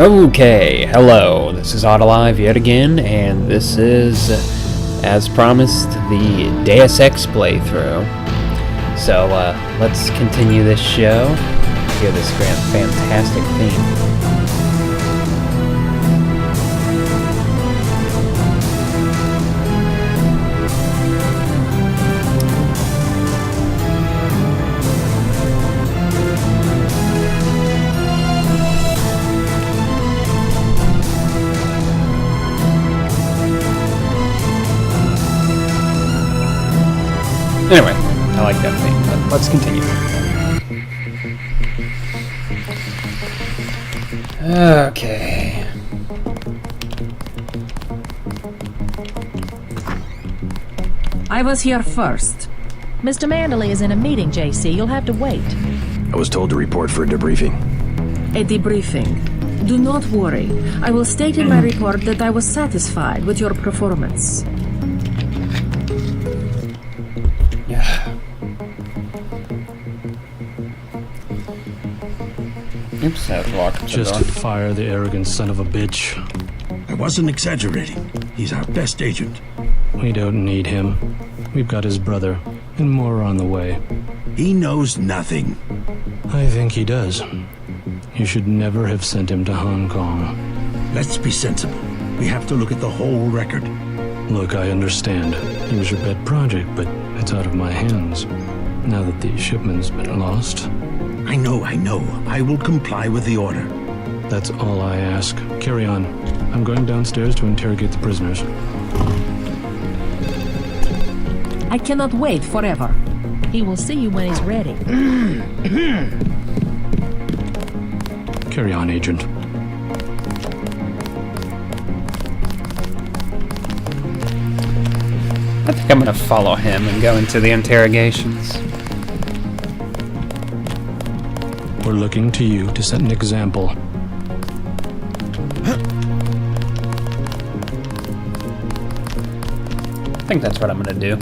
Okay, hello, this is Autolive yet again, and this is, as promised, the Deus Ex playthrough. So, let's continue this show. Hear this fantastic theme. Anyway, I like that thing, but let's continue. Okay. I was here first. Mr. Manderley is in a meeting, JC. You'll have to wait. I was told to report for a debriefing. A debriefing. Do not worry. I will state in my report that I was satisfied with your performance. Oops, I have to walk up the Just door. fire the arrogant son of a bitch. I wasn't exaggerating. He's our best agent. We don't need him. We've got his brother, and more on the way. He knows nothing. I think he does. You should never have sent him to Hong Kong. Let's be sensible. We have to look at the whole record. Look, I understand. He was your pet project, but it's out of my hands. Now that the shipment's been lost. I know. I will comply with the order. That's all I ask. Carry on. I'm going downstairs to interrogate the prisoners. I cannot wait forever. He will see you when he's ready. Carry on, Agent. I think I'm gonna follow him and go into the interrogations. We're looking to you to set an example. I think that's what I'm gonna do.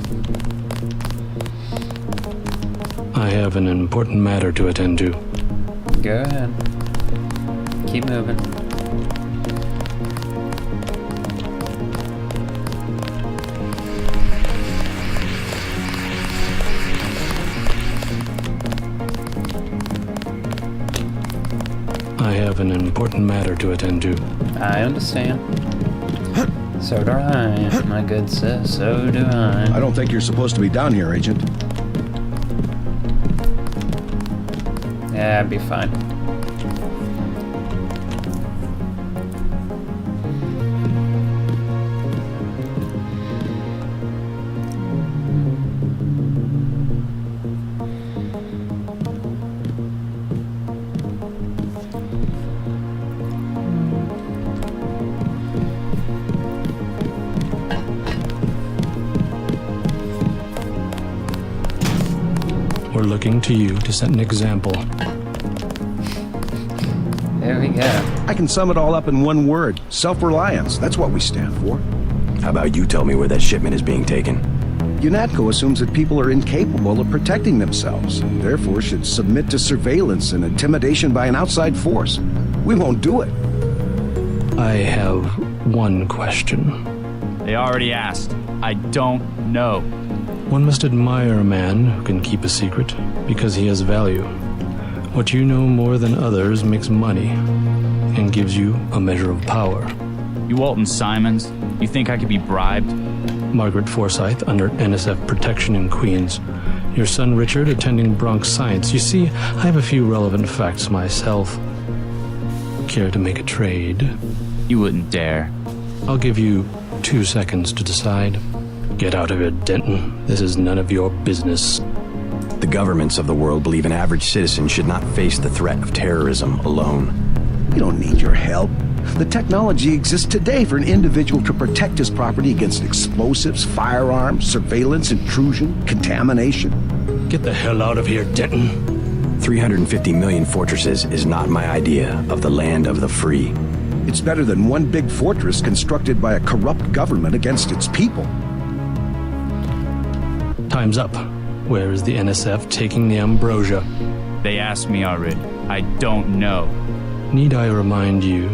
I have an important matter to attend to. Go ahead. Keep moving. I have an important matter to attend to. I understand. So do I, my good sis. So do I. I don't think you're supposed to be down here, Agent. Yeah, I'd be fine. We're looking to you to set an example. There we go. I can sum it all up in one word. Self-reliance. That's what we stand for. How about you tell me where that shipment is being taken? UNATCO assumes that people are incapable of protecting themselves, and therefore should submit to surveillance and intimidation by an outside force. We won't do it. I have one question. They already asked. I don't know. One must admire a man who can keep a secret because he has value. What you know more than others makes money and gives you a measure of power. You Walton Simons, you think I could be bribed? Margaret Forsyth under NSF protection in Queens. Your son Richard attending Bronx Science. You see, I have a few relevant facts myself. Care to make a trade? You wouldn't dare. I'll give you 2 seconds to decide. Get out of here, Denton. This is none of your business. The governments of the world believe an average citizen should not face the threat of terrorism alone. We don't need your help. The technology exists today for an individual to protect his property against explosives, firearms, surveillance, intrusion, contamination. Get the hell out of here, Denton. 350 million fortresses is not my idea of the land of the free. It's better than one big fortress constructed by a corrupt government against its people. Time's up. Where is the NSF taking the ambrosia? They asked me already. I don't know. Need I remind you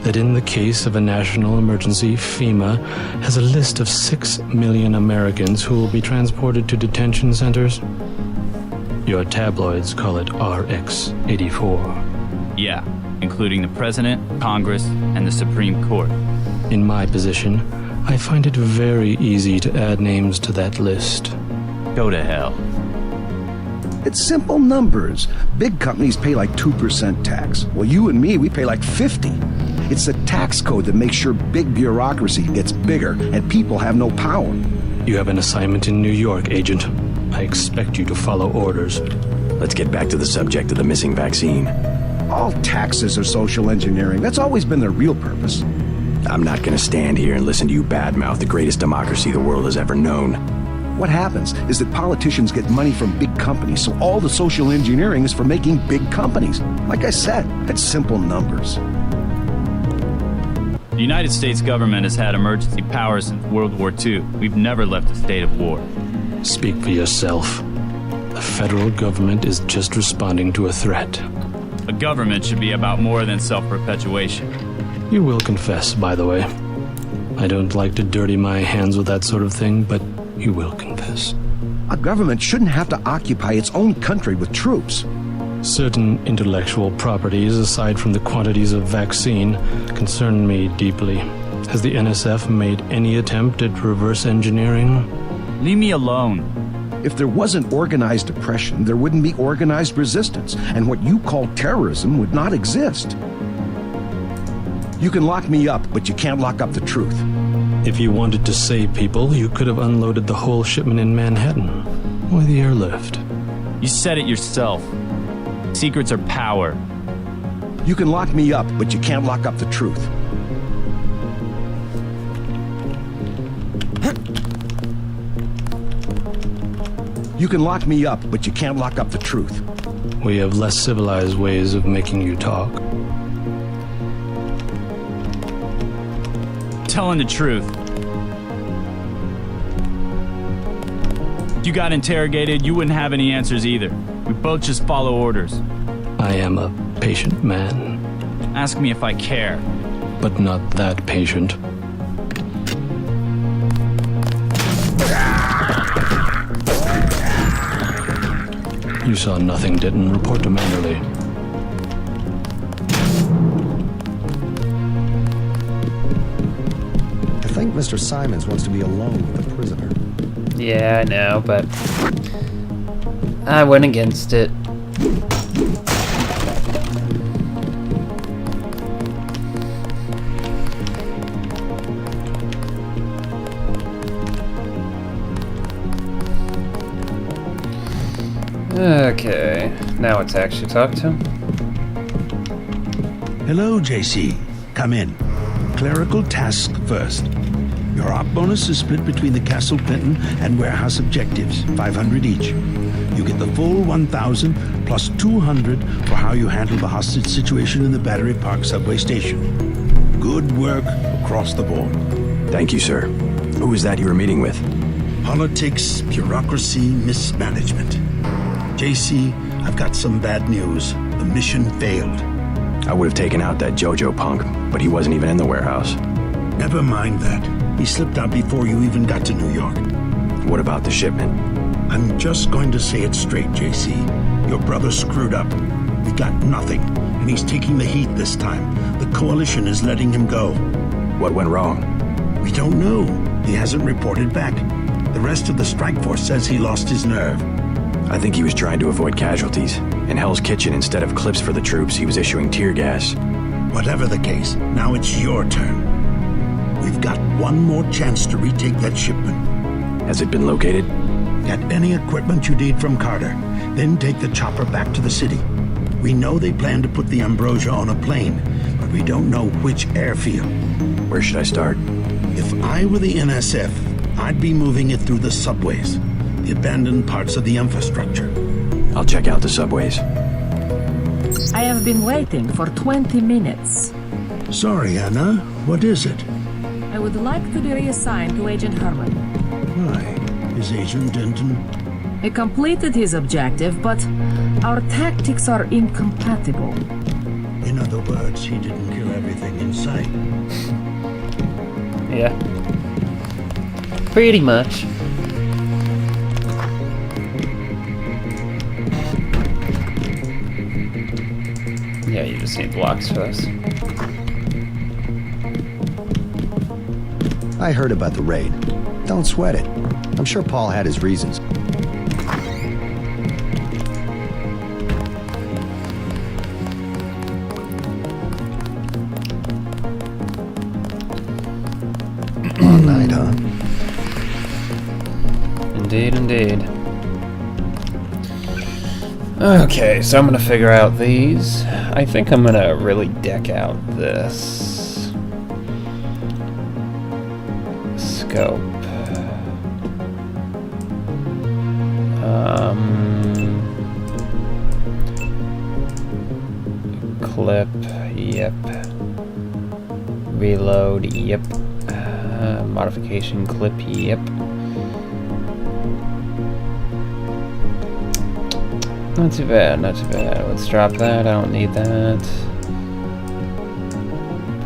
that in the case of a national emergency, FEMA has a list of 6 million Americans who will be transported to detention centers? Your tabloids call it RX-84. Yeah, including the President, Congress, and the Supreme Court. In my position, I find it very easy to add names to that list. Go to hell. It's simple numbers. Big companies pay like 2% tax. Well, you and me, we pay like 50. It's the tax code that makes sure big bureaucracy gets bigger and people have no power. You have an assignment in New York, Agent. I expect you to follow orders. Let's get back to the subject of the missing vaccine. All taxes are social engineering. That's always been their real purpose. I'm not gonna stand here and listen to you badmouth the greatest democracy the world has ever known. What happens is that politicians get money from big companies, so all the social engineering is for making big companies. Like I said, it's simple numbers. The United States government has had emergency powers since World War II. We've never left a state of war. Speak for yourself. The federal government is just responding to a threat. A government should be about more than self-perpetuation. You will confess, by the way. I don't like to dirty my hands with that sort of thing, but you will confess. A government shouldn't have to occupy its own country with troops. Certain intellectual properties, aside from the quantities of vaccine, concern me deeply. Has the NSF made any attempt at reverse engineering? Leave me alone. If there wasn't organized oppression, there wouldn't be organized resistance, and what you call terrorism would not exist. You can lock me up, but you can't lock up the truth. If you wanted to save people, you could have unloaded the whole shipment in Manhattan. Why the airlift? You said it yourself. Secrets are power. You can lock me up, but you can't lock up the truth. You can lock me up, but you can't lock up the truth. We have less civilized ways of making you talk. Telling the truth. If you got interrogated, you wouldn't have any answers either. We both just follow orders. I am a patient man. Ask me if I care. But not that patient. You saw nothing, didn't report to Manderley. I think Mr. Simons wants to be alone with the prisoner. Yeah, I know, but I went against it. Okay, now let's actually talk to him. Hello, JC. Come in. Clerical task first. Your op bonus is split between the Castle Clinton and warehouse objectives, 500 each. You get the full 1,000 plus 200 for how you handle the hostage situation in the Battery Park subway station. Good work across the board. Thank you, sir. Who was that you were meeting with? Politics, bureaucracy, mismanagement. JC, I've got some bad news. The mission failed. I would have taken out that JoJo punk, but he wasn't even in the warehouse. Never mind that. He slipped out before you even got to New York. What about the shipment? I'm just going to say it straight, JC. Your brother screwed up. We got nothing, and he's taking the heat this time. The Coalition is letting him go. What went wrong? We don't know. He hasn't reported back. The rest of the strike force says he lost his nerve. I think he was trying to avoid casualties. In Hell's Kitchen, instead of clips for the troops, he was issuing tear gas. Whatever the case, now it's your turn. We've got one more chance to retake that shipment. Has it been located? Get any equipment you need from Carter, then take the chopper back to the city. We know they plan to put the Ambrosia on a plane, but we don't know which airfield. Where should I start? If I were the NSF, I'd be moving it through the subways, the abandoned parts of the infrastructure. I'll check out the subways. I have been waiting for 20 minutes. Sorry, Anna. What is it? I would like to be reassigned to Agent Herman. Why? Is Agent Denton? He completed his objective, but our tactics are incompatible. In other words, he didn't kill everything in sight. Yeah. Pretty much. Yeah, you just need blocks for this. I heard about the raid. Don't sweat it. I'm sure Paul had his reasons. Long night, huh? Indeed, indeed. Okay, so I'm gonna figure out these. I think I'm gonna really deck out this scope. Clip, yep. Reload, yep. Modification clip, yep. Not too bad, not too bad. Let's drop that, I don't need that.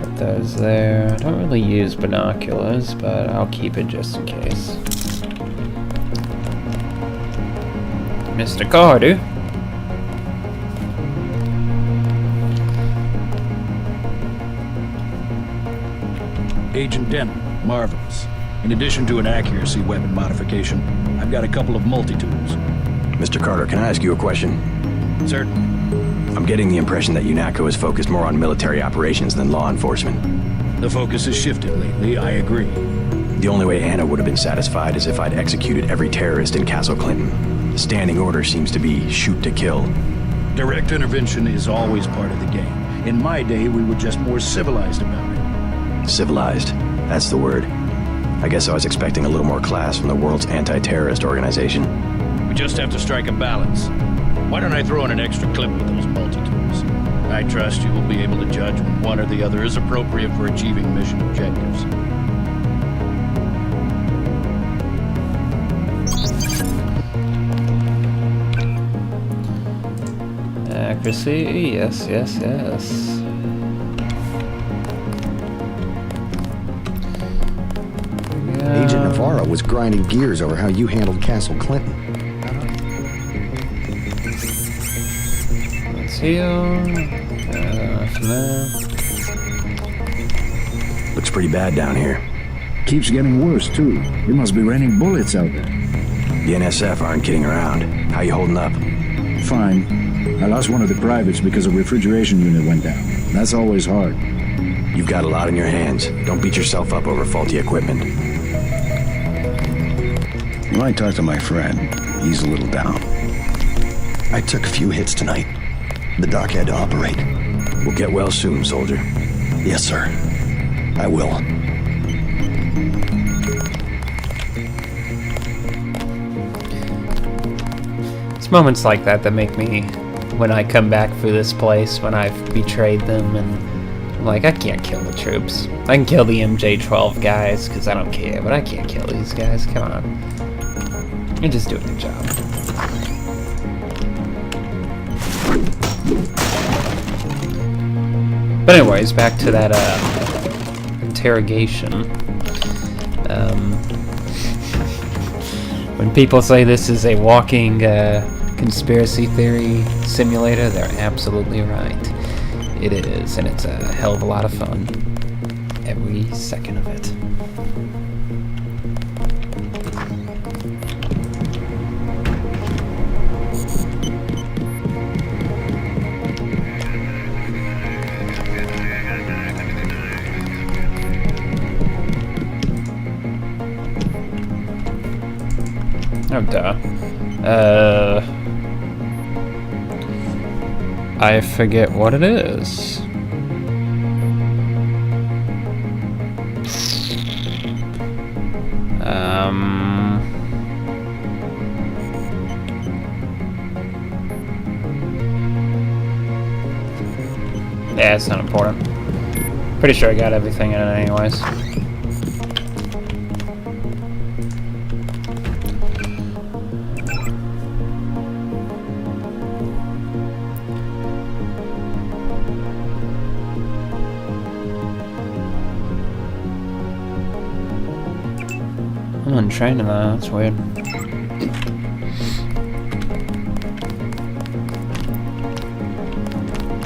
Put those there. I don't really use binoculars, but I'll keep it just in case. Mr. Carter. Agent Denton, marvelous. In addition to an accuracy weapon modification, I've got a couple of multi-tools. Mr. Carter, can I ask you a question? Certainly. I'm getting the impression that UNATCO is focused more on military operations than law enforcement. The focus has shifted lately, I agree. The only way Anna would have been satisfied is if I'd executed every terrorist in Castle Clinton. The standing order seems to be shoot to kill. Direct intervention is always part of the game. In my day, we were just more civilized about it. Civilized, that's the word. I guess I was expecting a little more class from the world's anti-terrorist organization. We just have to strike a balance. Why don't I throw in an extra clip with those multi-tools? I trust you will be able to judge when one or the other is appropriate for achieving mission objectives. Accuracy, yes, yes, yes. Agent Navarro was grinding gears over how you handled Castle Clinton. Let's heal. From there. Looks pretty bad down here. Keeps getting worse, too. It must be raining bullets out there. The NSF aren't kidding around. How you holding up? Fine. I lost one of the privates because a refrigeration unit went down. That's always hard. You've got a lot on your hands. Don't beat yourself up over faulty equipment. You might talk to my friend. He's a little down. I took a few hits tonight. The doc had to operate. We'll get well soon, soldier. Yes, sir. I will. It's moments like that that make me, when I come back through this place, when I've betrayed them, and I'm like, I can't kill the troops. I can kill the MJ-12 guys, because I don't care, but I can't kill these guys. Come on. You're just doing your job. But anyways, back to that interrogation. When people say this is a walking conspiracy theory simulator, they're absolutely right. It is, and it's a hell of a lot of fun. Every second of it. Oh, duh. I forget what it is. Yeah, it's not important. Pretty sure I got everything in it anyways. in training though, that's weird.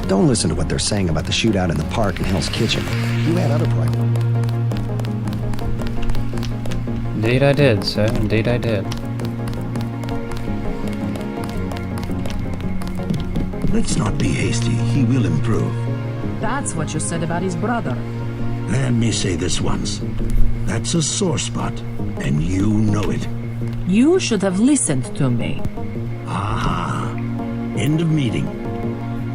Don't listen to what they're saying about the shootout in the park and Hell's Kitchen. You had other priorities. Indeed I did, sir. Indeed I did. Let's not be hasty. He will improve. That's what you said about his brother. Let me say this once. That's a sore spot, and you know it. You should have listened to me. Ah, end of meeting.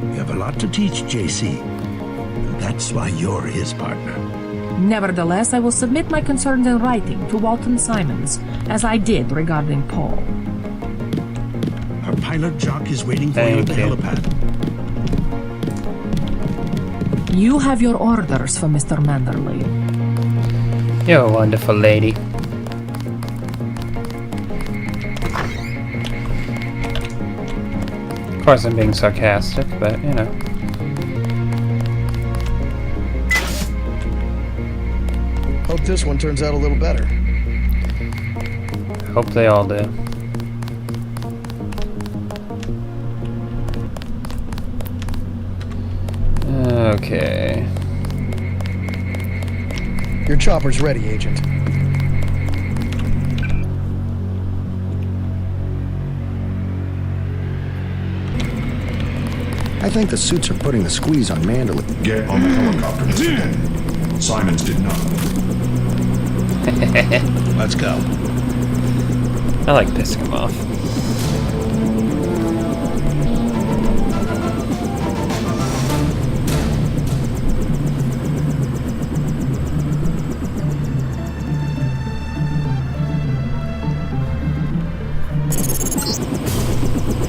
You have a lot to teach, JC. And that's why you're his partner. Nevertheless, I will submit my concerns in writing to Walton Simons, as I did regarding Paul. Our pilot Jock is waiting for you at the helipad. You have your orders for Mr. Manderley. You're a wonderful lady. Of course I'm being sarcastic, but you know. Hope this one turns out a little better. Hope they all do. Okay. Your chopper's ready, Agent. I think the suits are putting the squeeze on Manderley. Get on the helicopter, Mr. Dent. Simons did not. Let's go. I like pissing him off.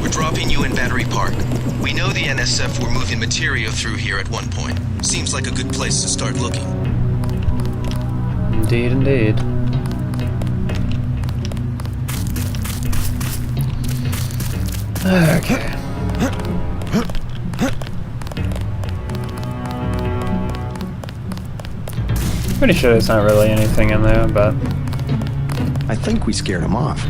We're dropping you in Battery Park. We know the NSF were moving material through here at one point. Seems like a good place to start looking. Indeed, indeed. Okay. Pretty sure there's not really anything in there, but I think we scared him off.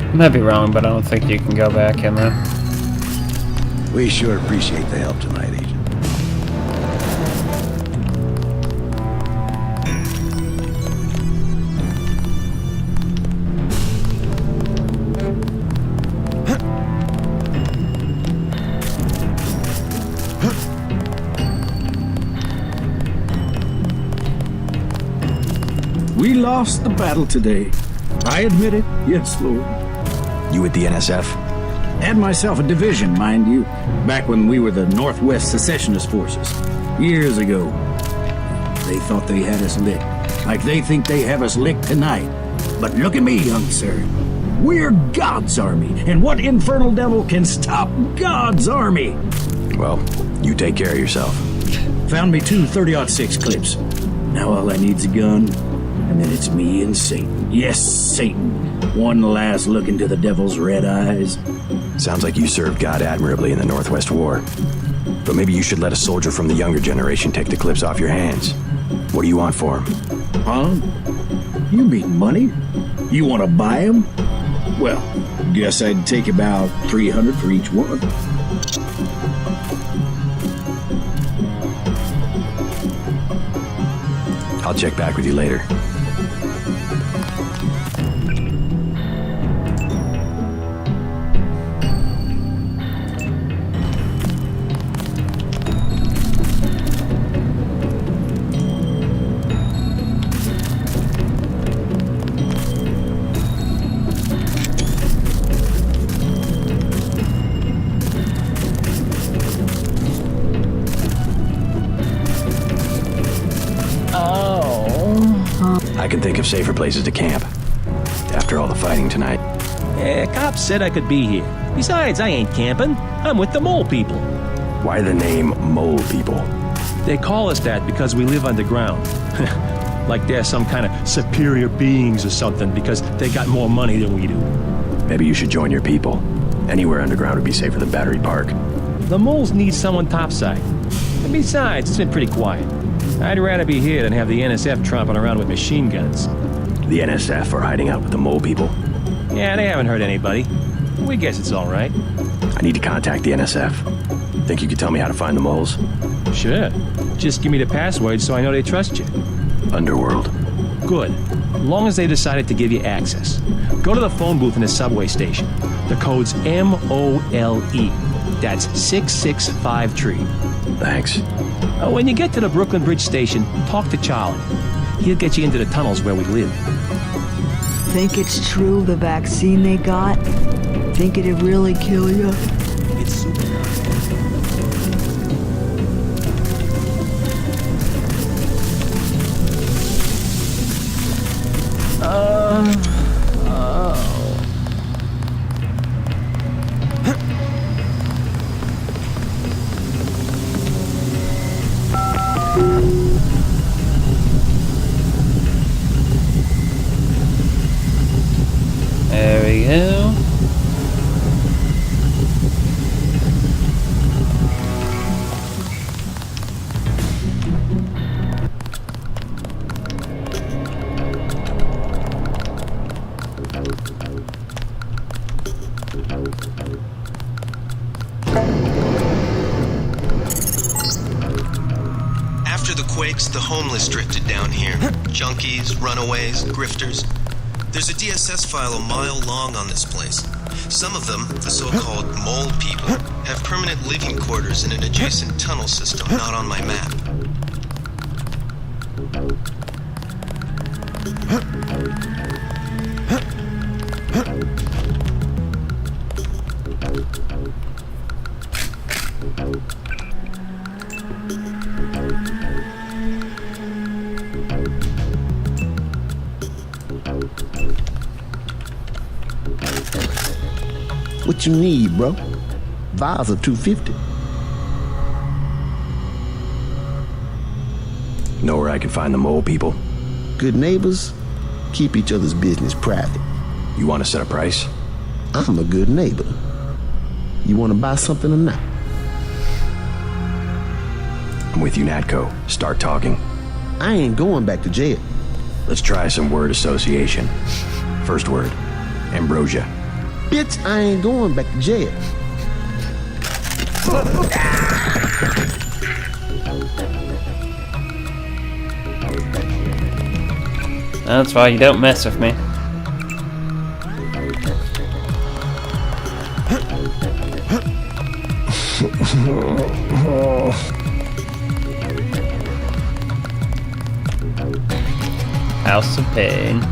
I might be wrong, but I don't think you can go back in there. We sure appreciate the help tonight, Agent. We lost the battle today. I admit it. Yes, Lord. You with the NSF? Had myself a division, mind you, back when we were the Northwest Secessionist Forces. Years ago. They thought they had us licked. Like they think they have us licked tonight. But look at me, young sir. We're God's army. And what infernal devil can stop God's army? Well, you take care of yourself. Found me 2 30-06 clips. Now all I need's a gun, and then it's me and Satan. Yes, Satan. One last look into the devil's red eyes. Sounds like you served God admirably in the Northwest War. But maybe you should let a soldier from the younger generation take the clips off your hands. What do you want for him? Huh? You mean money? You want to buy them? Well, guess I'd take about 300 for each one. I'll check back with you later. I can think of safer places to camp. After all the fighting tonight. Cops said I could be here. Besides, I ain't camping. I'm with the mole people. Why the name Mole People? They call us that because we live underground. Like they're some kind of superior beings or something because they got more money than we do. Maybe you should join your people. Anywhere underground would be safer than Battery Park. The moles need someone topside. And besides, it's been pretty quiet. I'd rather be here than have the NSF tromping around with machine guns. The NSF are hiding out with the mole people? Yeah, they haven't hurt anybody. We guess it's all right. I need to contact the NSF. Think you could tell me how to find the moles? Sure. Just give me the password so I know they trust you. Underworld. Good. Long as they decided to give you access. Go to the phone booth in the subway station. The code's MOLE. That's 665-tree. Thanks. When you get to the Brooklyn Bridge station, talk to Charlie. He'll get you into the tunnels where we live. Think it's true, the vaccine they got? Think it'd really kill you? It's super. There we go. After the quakes, the homeless drifted down here. Junkies, runaways, grifters. There's a DSS file a mile long on this place. Some of them, the so-called mole people, have permanent living quarters in an adjacent tunnel system not on my map. What you need, bro? Vials of 250. Know where I can find the mole people? Good neighbors keep each other's business private. You want to set a price? I'm a good neighbor. You want to buy something or not? I'm with you, Natko. Start talking. I ain't going back to jail. Let's try some word association. First word, ambrosia. Bitch, I ain't going back to jail. That's why you don't mess with me. House of Pain.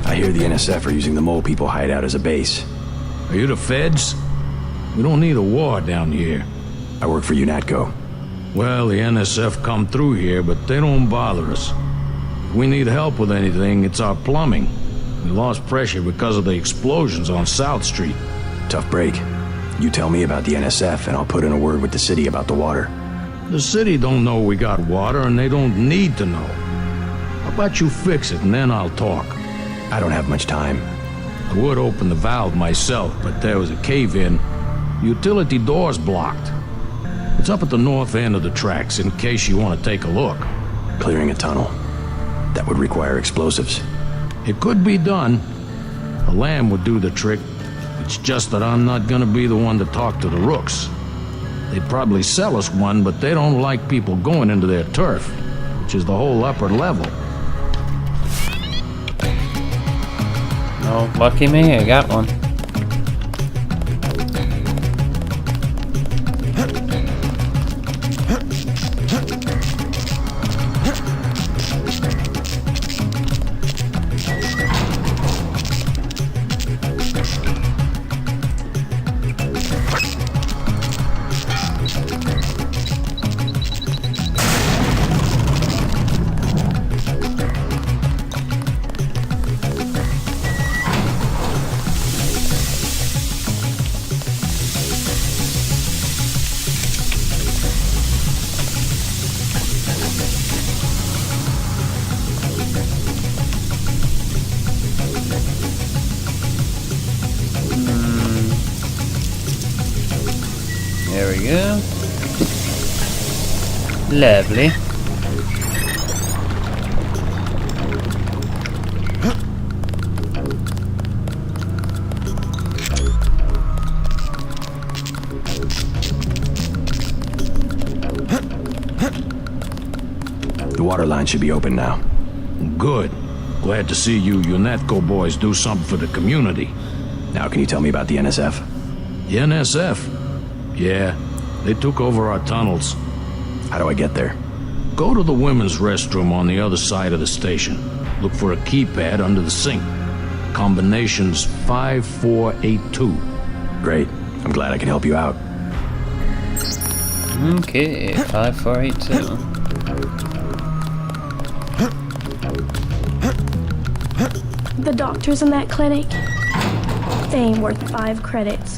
I hear the NSF are using the mole people hideout as a base. Are you the feds? We don't need a war down here. I work for UNATCO. Well, the NSF come through here, but they don't bother us. If we need help with anything, it's our plumbing. We lost pressure because of the explosions on South Street. Tough break. You tell me about the NSF and I'll put in a word with the city about the water. The city don't know we got water and they don't need to know. How about you fix it and then I'll talk? I don't have much time. I would open the valve myself, but there was a cave-in. Utility door's blocked. It's up at the north end of the tracks in case you want to take a look. Clearing a tunnel. That would require explosives. It could be done. A lamb would do the trick. It's just that I'm not gonna be the one to talk to the rooks. They'd probably sell us one, but they don't like people going into their turf, which is the whole upper level. Oh, lucky me, I got one. we go. Lovely. The water line should be open now. Good. Glad to see you UNETCO boys do something for the community. Now can you tell me about the NSF? The NSF? Yeah, they took over our tunnels. How do I get there? Go to the women's restroom on the other side of the station. Look for a keypad under the sink. Combination's 5482. Great. I'm glad I can help you out. Okay, 5482. The doctors in that clinic, they ain't worth 5 credits.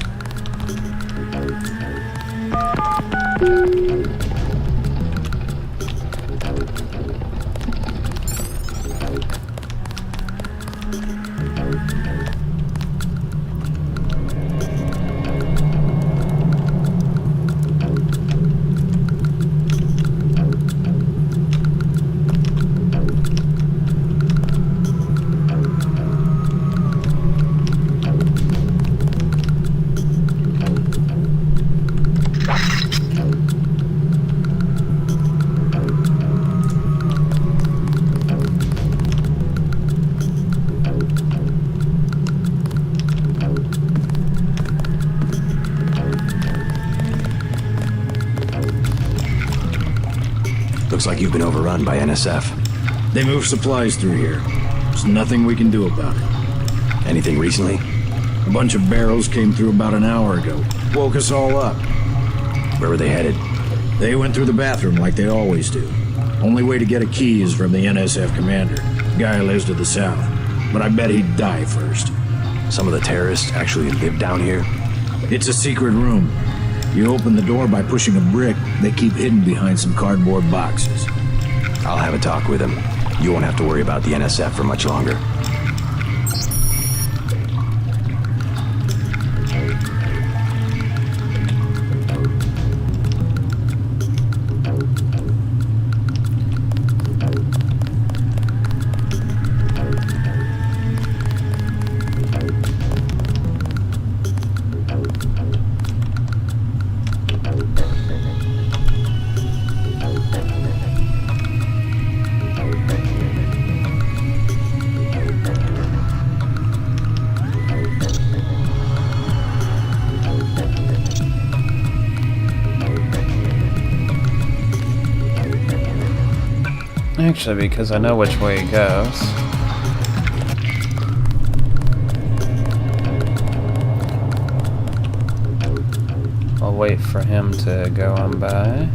Looks like you've been overrun by NSF. They move supplies through here. There's nothing we can do about it. Anything recently? A bunch of barrels came through about an hour ago. Woke us all up. Where were they headed? They went through the bathroom like they always do. Only way to get a key is from the NSF commander. Guy lives to the south. But I bet he'd die first. Some of the terrorists actually live down here? It's a secret room. You open the door by pushing a brick they keep hidden behind some cardboard boxes. I'll have a talk with him. You won't have to worry about the NSF for much longer. Actually, because I know which way it goes. I'll wait for him to go on by.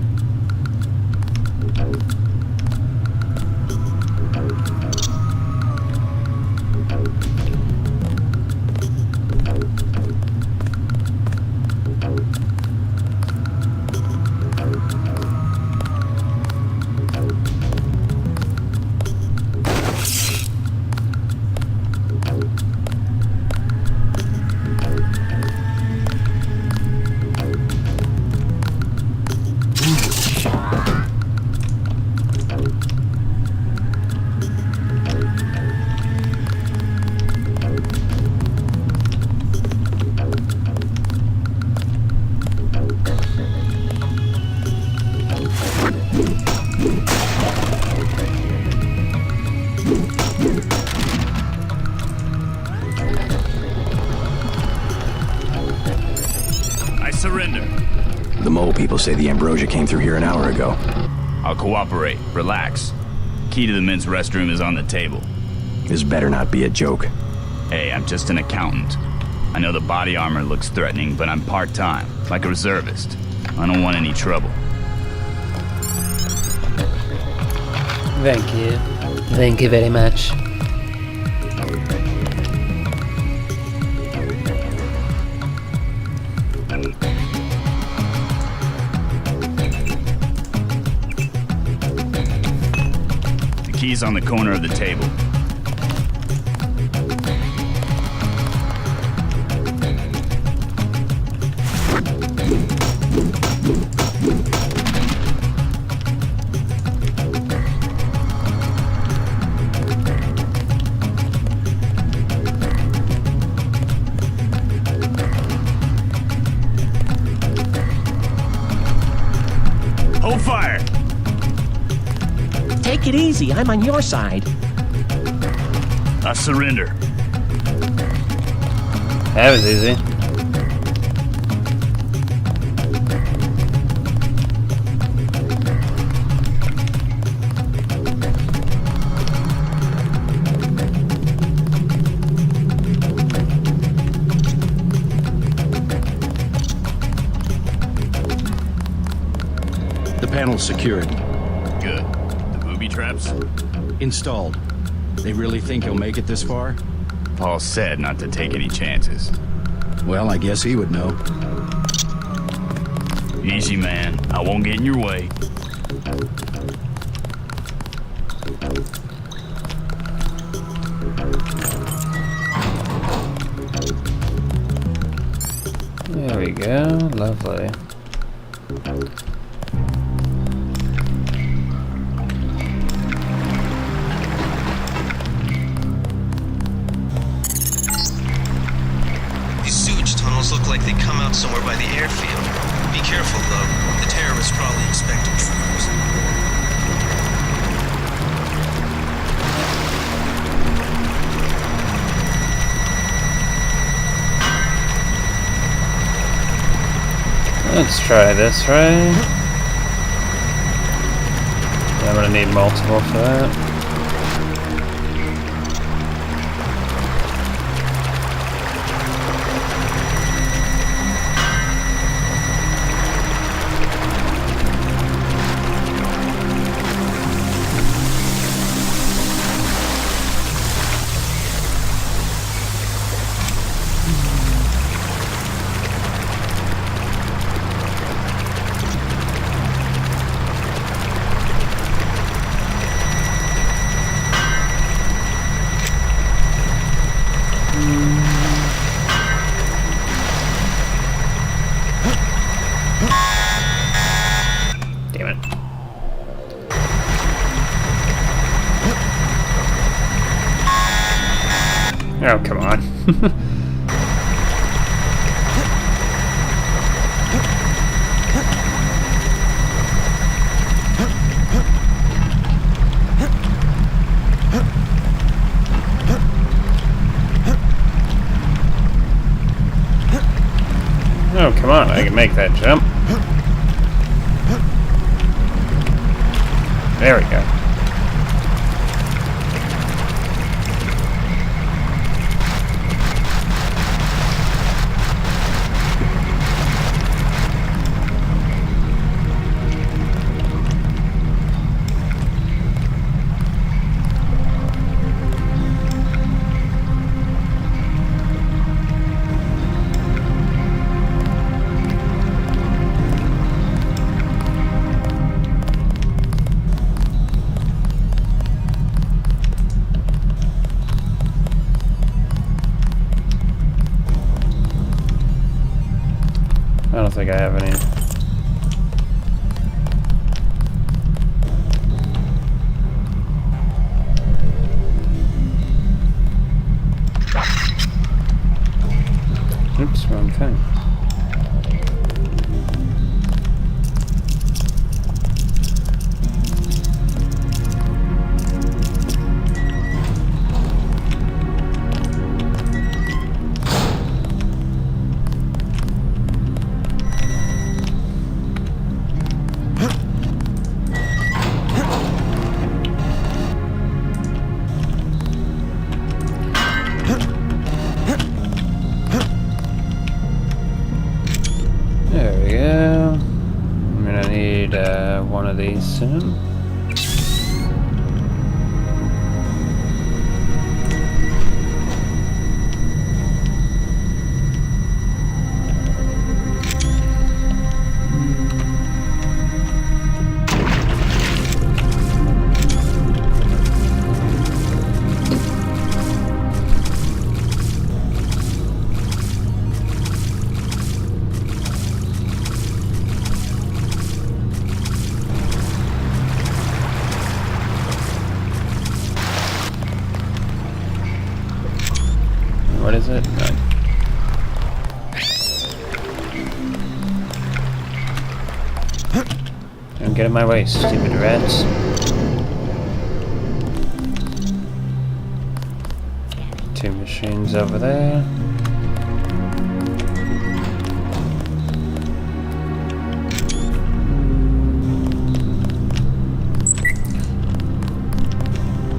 The mole people say the ambrosia came through here an hour ago. I'll cooperate. Relax. Key to the men's restroom is on the table. This better not be a joke. Hey, I'm just an accountant. I know the body armor looks threatening, but I'm part-time, like a reservist. I don't want any trouble. Thank you. Thank you very much. The key's on the corner of the table. Take it easy. I'm on your side. I surrender. That was easy. The panel's secured. Good. The booby traps? Installed. They really think he'll make it this far? Paul said not to take any chances. Well, I guess he would know. Easy, man. I won't get in your way. There we go. Lovely. These sewage tunnels look like they come out somewhere by the airfield. Be careful, though. The terrorists probably expect intruders. Let's try this, right? Yeah, I'm gonna need multiple for that. Damn it. Oh, come on. Oh, come on, I can make that jump. There we go. I don't think I have any. Oops, wrong thing. There we go. I'm gonna need one of these soon. What is it? Don't get in my way, stupid rats. Machines over there.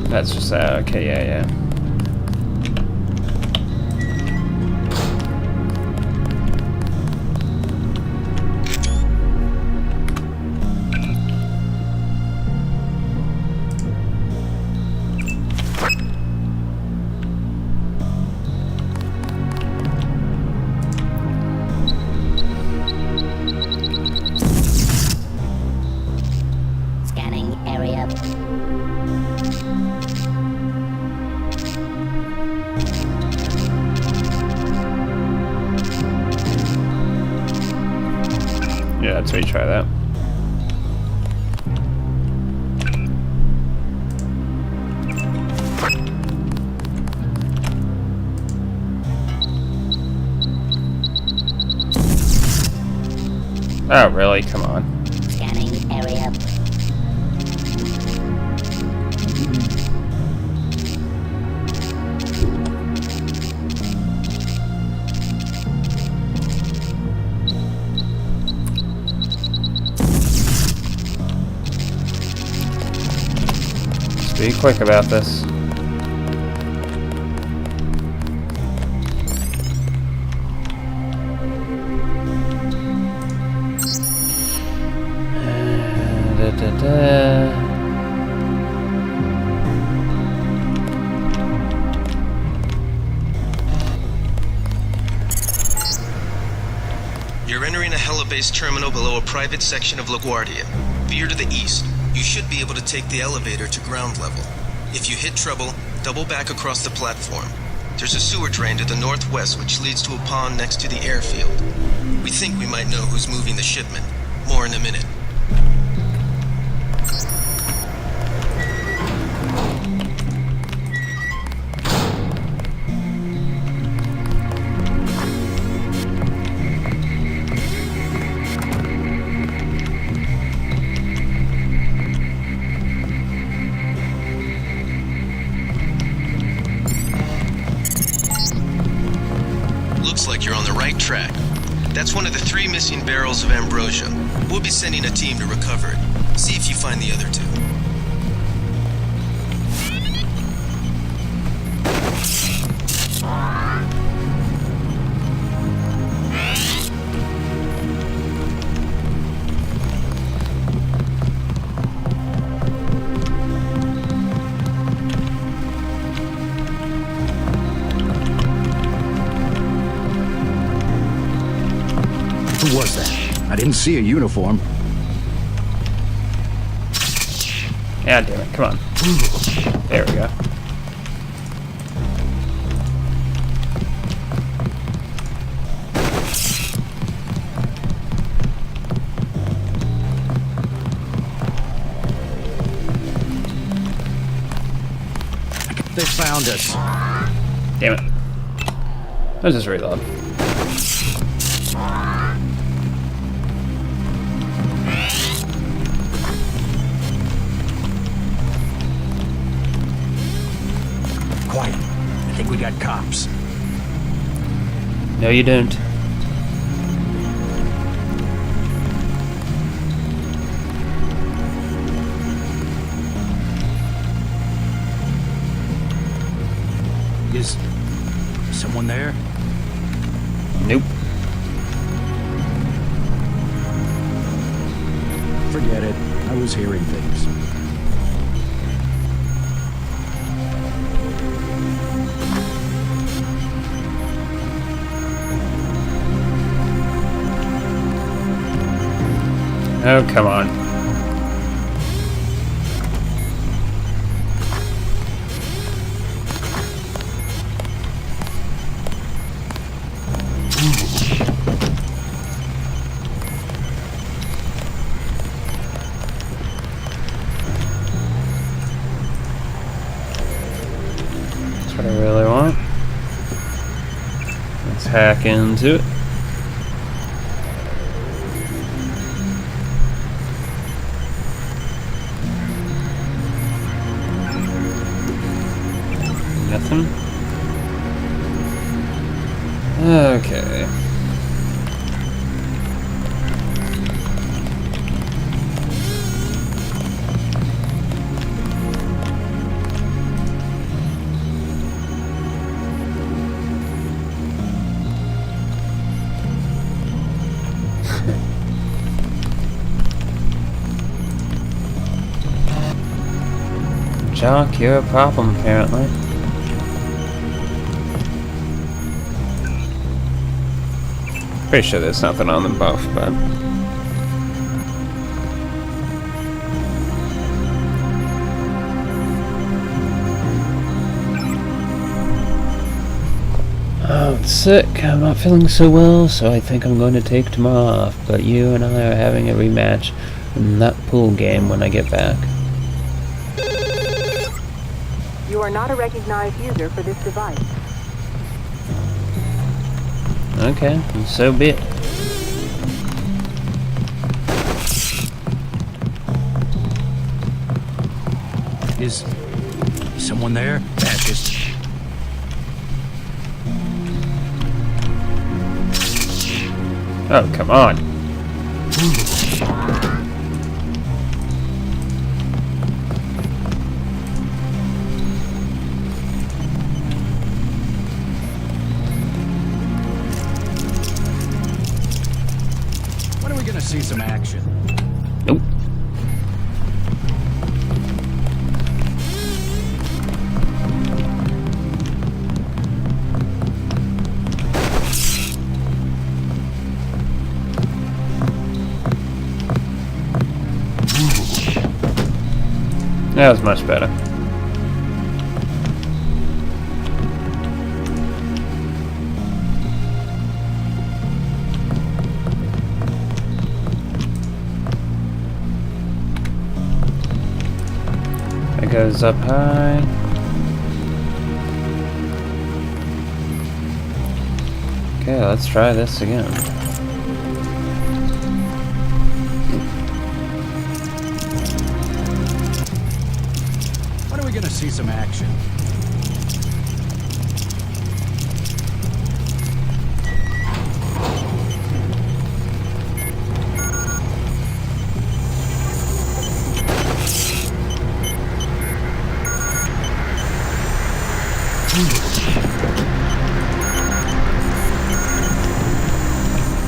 That's just okay, yeah. Scanning area. Yeah, let's retry that. Oh, really? Come on. Scanning area. Be quick about this. You're entering a Hella-based terminal below a private section of LaGuardia. Veer to the east. You should be able to take the elevator to ground level. If you hit trouble, double back across the platform. There's a sewer drain to the northwest which leads to a pond next to the airfield. We think we might know who's moving the shipment. More in a minute. Looks like you're on the right track. That's one of the 3 missing barrels of ambrosia. We'll be sending a team to recover it. See if you find the other 2. Who was that? I didn't see a uniform. Yeah, damn it. Come on. There we go. They found us. Damn it. Let's just reload. Quiet. I think we got cops. No, you don't. Is someone there? Nope. Forget it. I was hearing things. Oh, come on. That's what I really want. Let's hack into it. Nothing. Okay. Jock, you're a problem, apparently. Pretty sure there's nothing on them both, but... Oh, I'm sick. I'm not feeling so well, so I think I'm going to take tomorrow off. But you and I are having a rematch in that pool game when I get back. You are not a recognized user for this device. Okay, so be it. Is someone there? Fascist. Oh, come on. When are we gonna see some action? Nope. That was much better. It goes up high. Okay, let's try this again. When are we gonna see some action?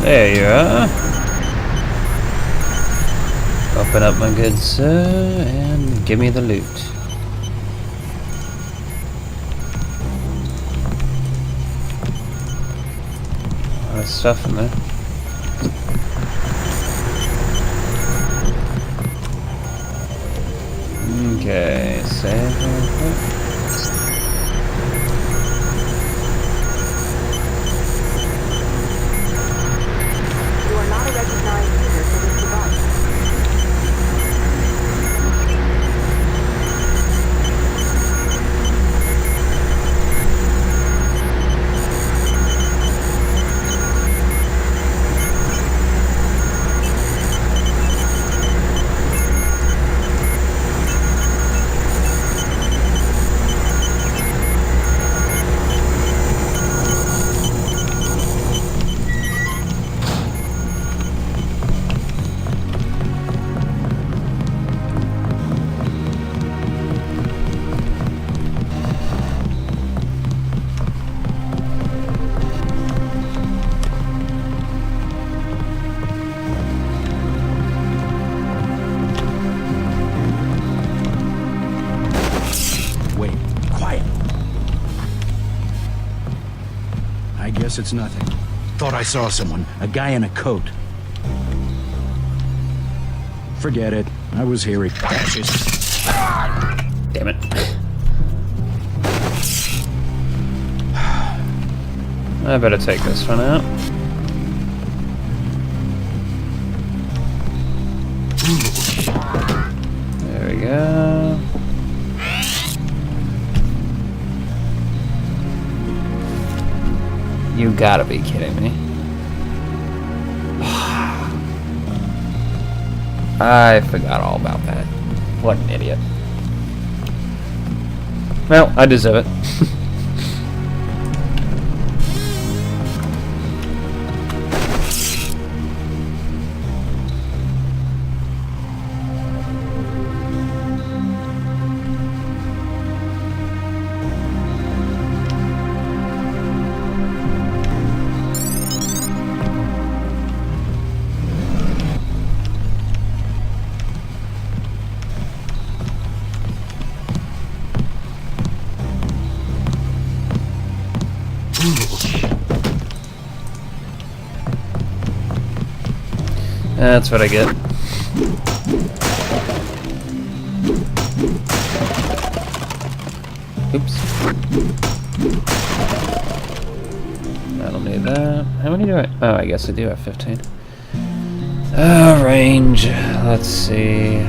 There you are. Open up, my good sir, and give me the loot. A lot of stuff in there. Okay, save real quick. Guess it's nothing. Thought I saw someone. A guy in a coat. Forget it. I was hearing. Fascist. Damn it. I better take this one out. There we go. You gotta be kidding me. I forgot all about that. What an idiot. Well, I deserve it. That's what I get. Oops. I don't need that. How many do I... Oh, I guess I do have 15. Range. Let's see.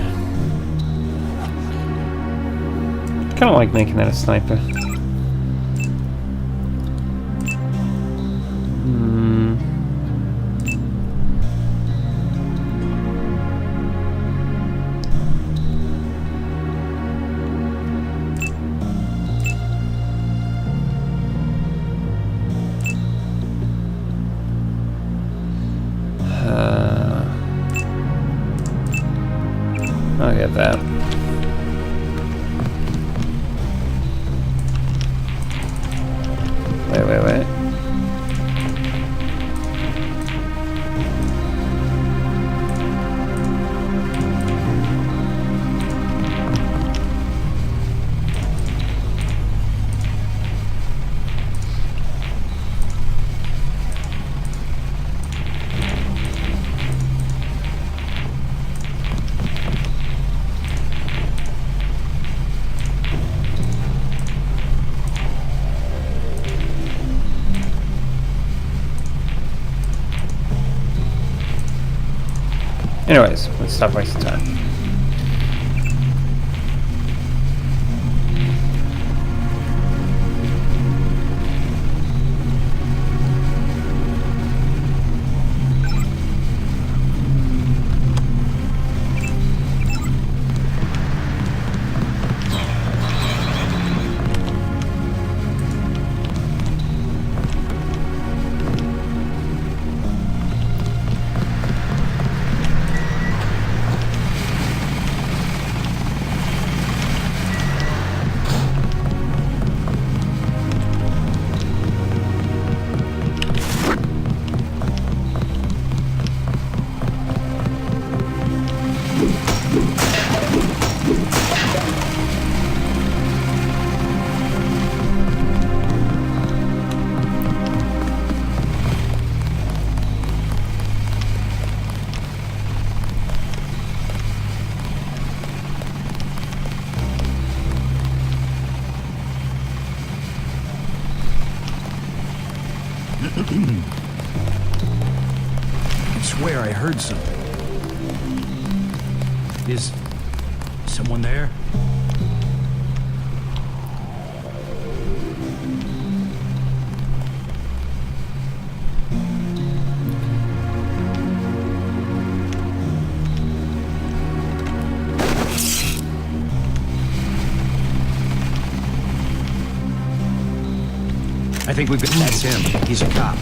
Kind of like making that a sniper. I'll get that. Wait. Anyways, let's stop wasting time. I swear I heard something. Is someone there? I think we've got... That's him. He's a cop.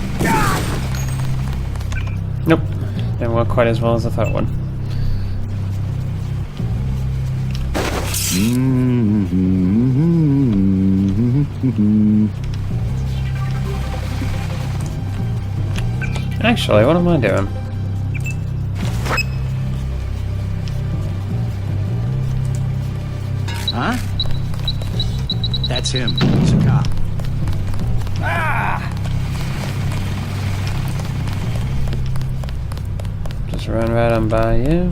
Nope. Didn't work quite as well as I thought it would. Actually, what am I doing? Huh? That's him. He's a cop. Just run right on by you.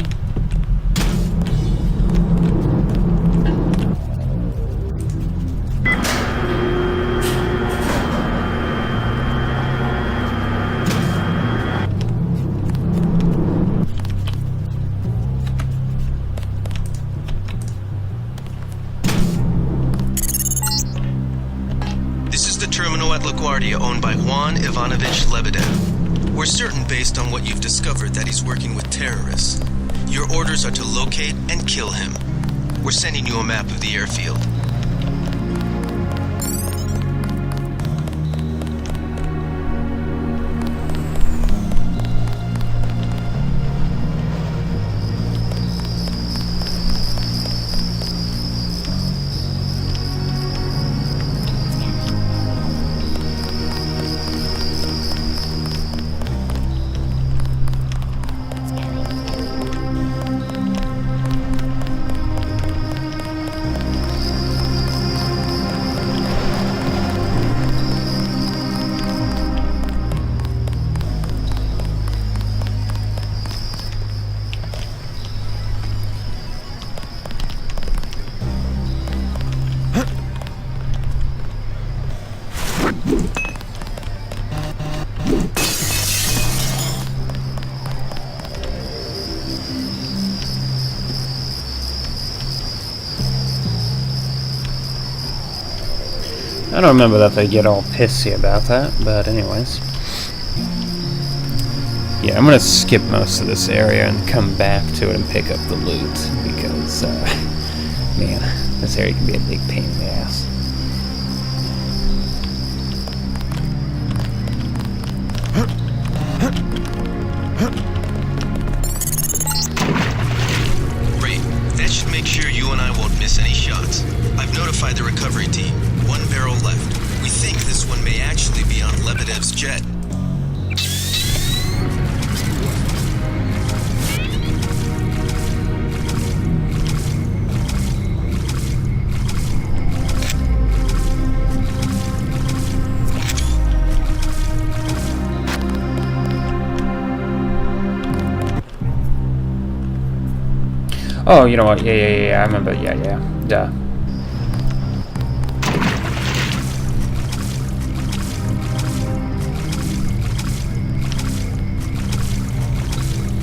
This is the terminal at LaGuardia owned by Juan Ivanovich Lebedev. We're certain based on what you've discovered that he's working with terrorists. Your orders are to locate and kill him. We're sending you a map of the airfield. I don't remember that they get all pissy about that, but anyways. Yeah, I'm gonna skip most of this area and come back to it and pick up the loot, because, man, this area can be a big pain in the ass. Great. That should make sure you and I won't miss any shots. I've notified the recovery team. 1 barrel left. We think this one may actually be on Lebedev's jet. Oh, you know what? Yeah, I remember. Yeah. Duh.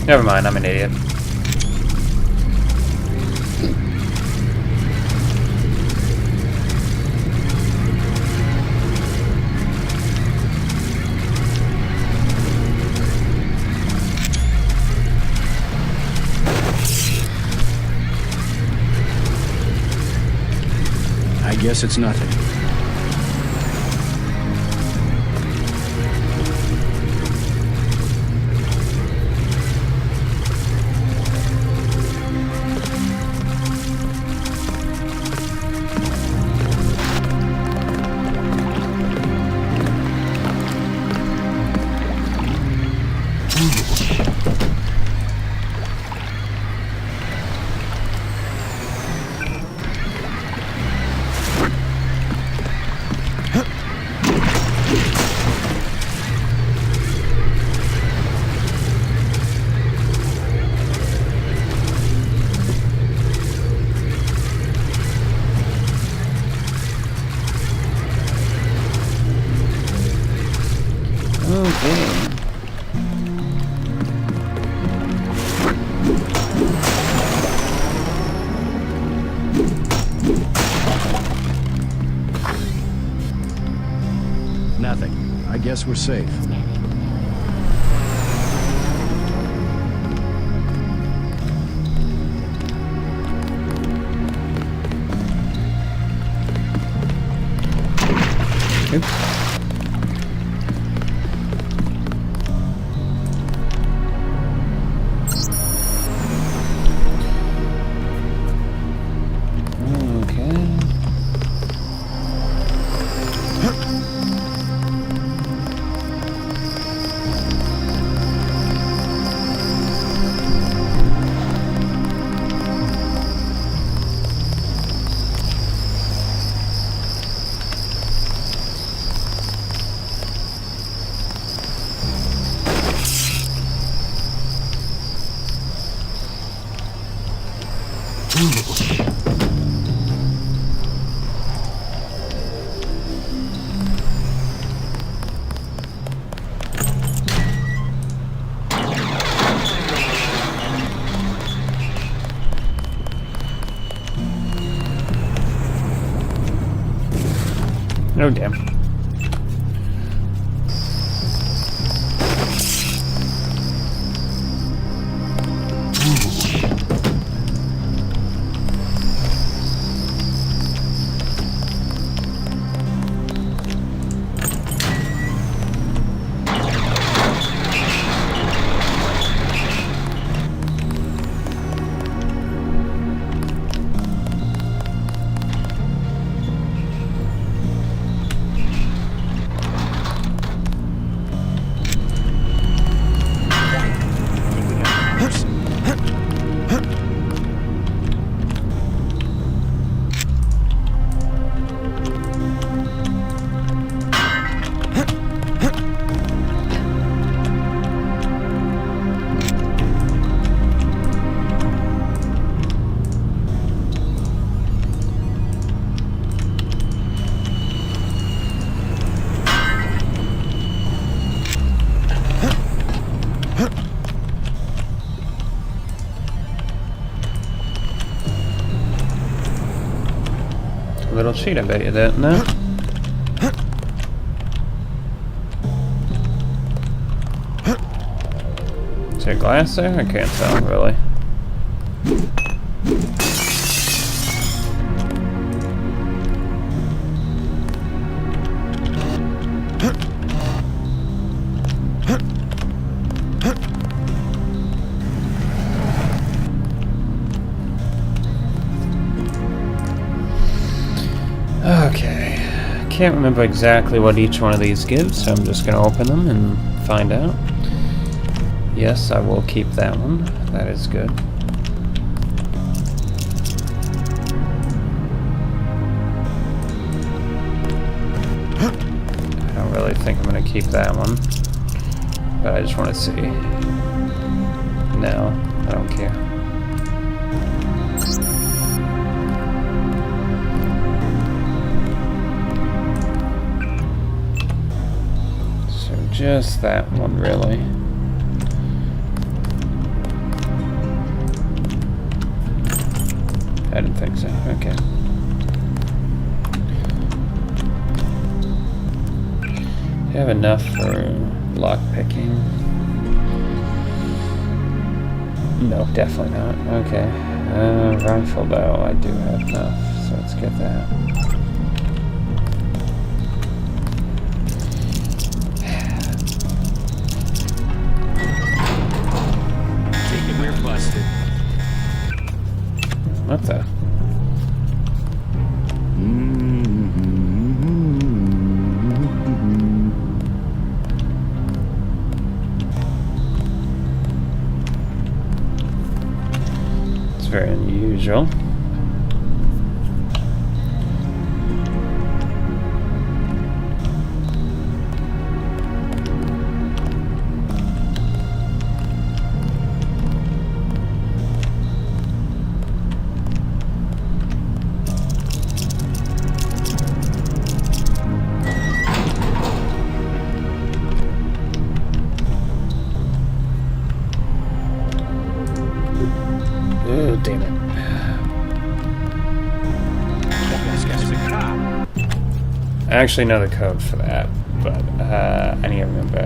Never mind, I'm an idiot. I guess it's nothing. Nothing. I guess we're safe. Oops. Oh, damn. Little cheat, I bet you that, no? Is there glass there? I can't tell, really. Okay, can't remember exactly what each one of these gives, so I'm just going to open them and find out. Yes, I will keep that one. That is good. I don't really think I'm going to keep that one, but I just want to see. No, I don't care. Just that one, really. I didn't think so. Okay. Do you have enough for lock picking? No, definitely not. Okay. Rifle though, I do have enough, so let's get that. What the? It's very unusual. Oh, damn it. I actually know the code for that, but I need to remember.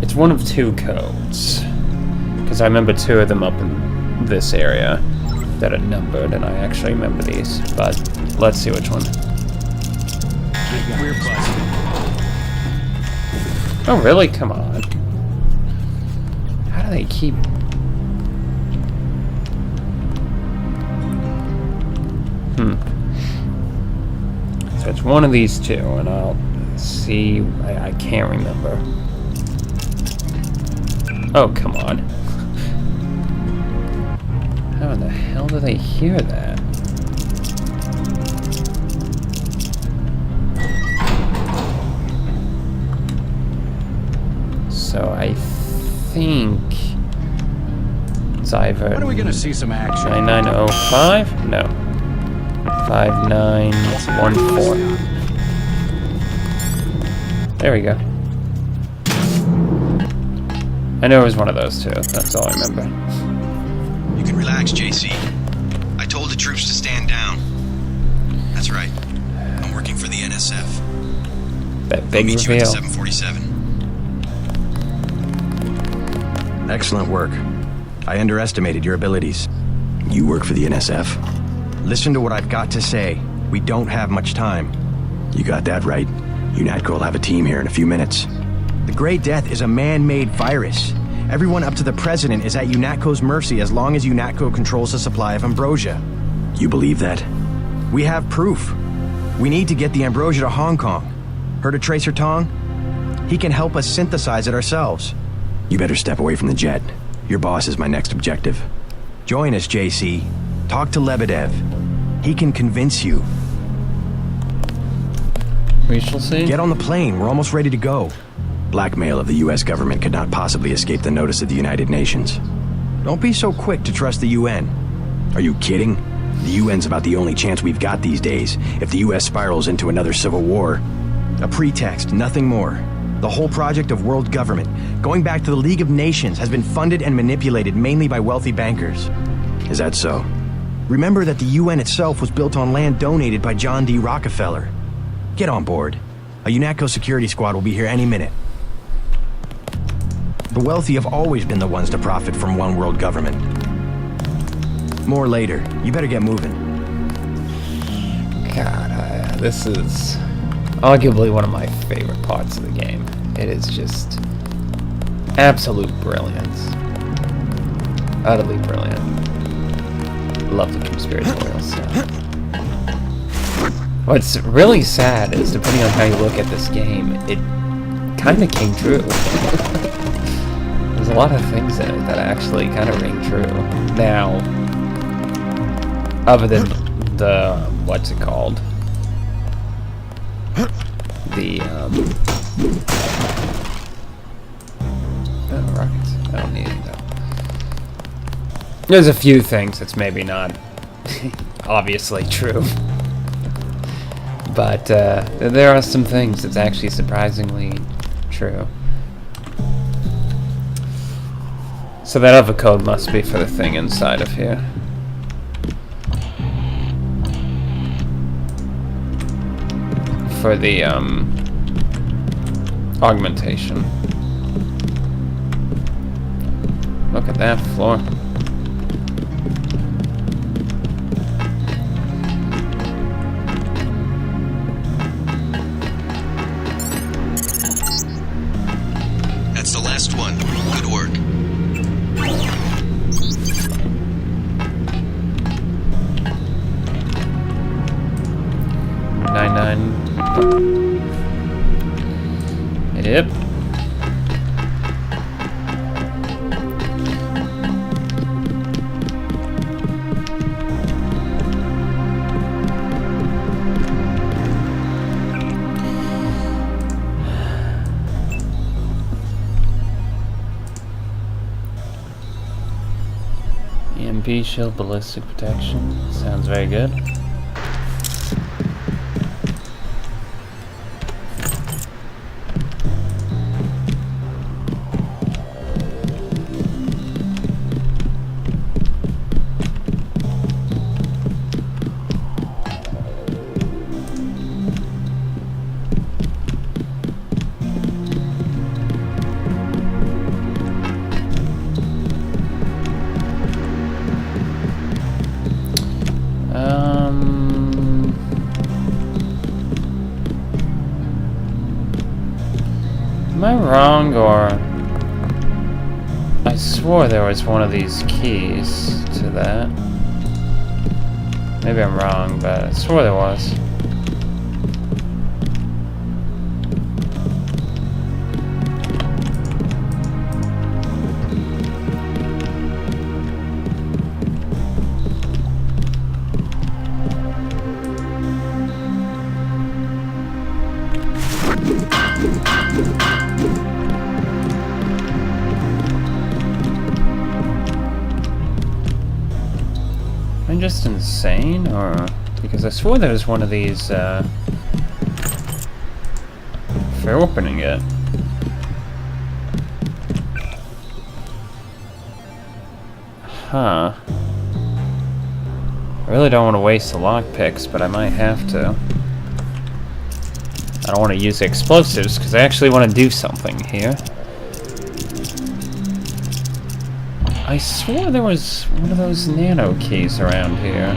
It's one of two codes, because I remember two of them up in this area that are numbered, and I actually remember these, but let's see which one. Oh, really? Come on. How do they keep... So it's one of these two, and I'll see... I can't remember. Oh, come on. How in the hell do they hear that? So I think it's either... When are we gonna see some action? 9905? No. 5914. There we go. I know it was one of those two. That's all I remember. You can relax, JC. I told the troops to stand down. That's right. I'm working for the NSF. That big I'll meet you at reveal. 747. Excellent work. I underestimated your abilities. You work for the NSF? Listen to what I've got to say. We don't have much time. You got that right. UNATCO will have a team here in a few minutes. The Grey Death is a man-made virus. Everyone up to the president is at UNATCO's mercy as long as UNATCO controls the supply of ambrosia. You believe that? We have proof. We need to get the ambrosia to Hong Kong. Heard of Tracer Tong? He can help us synthesize it ourselves. You better step away from the jet. Your boss is my next objective. Join us, JC. Talk to Lebedev. He can convince you. We shall see. Get on the plane. We're almost ready to go. Blackmail of the U.S. government could not possibly escape the notice of the United Nations. Don't be so quick to trust the UN. Are you kidding? The UN's about the only chance we've got these days if the U.S. spirals into another civil war. A pretext, nothing more. The whole project of world government, going back to the League of Nations, has been funded and manipulated mainly by wealthy bankers. Is that so? Remember that the UN itself was built on land donated by John D. Rockefeller. Get on board. A UNATCO security squad will be here any minute. The wealthy have always been the ones to profit from one world government. More later. You better get moving. God, this is arguably one of my favorite parts of the game. It is just absolute brilliance. Utterly brilliant. Love the conspiratorial stuff. What's really sad is, depending on how you look at this game, it kind of came true. There's a lot of things in it that actually kind of ring true. Now, other than the, what's it called? The, oh, rockets. I don't need it, though. There's a few things that's maybe not obviously true. But there are some things that's actually surprisingly true. So that other code must be for the thing inside of here. For the augmentation. Look at that floor. That's the last one. Good work. Yep. EMP shield, ballistic protection. Sounds very good. Am I wrong, or I swore there was one of these keys to that. Maybe I'm wrong, but I swore there was. Am I just insane, or because I swore there was one of these for opening it. Huh. I really don't want to waste the lockpicks, but I might have to. I don't want to use explosives because I actually want to do something here. I swore there was one of those nano keys around here.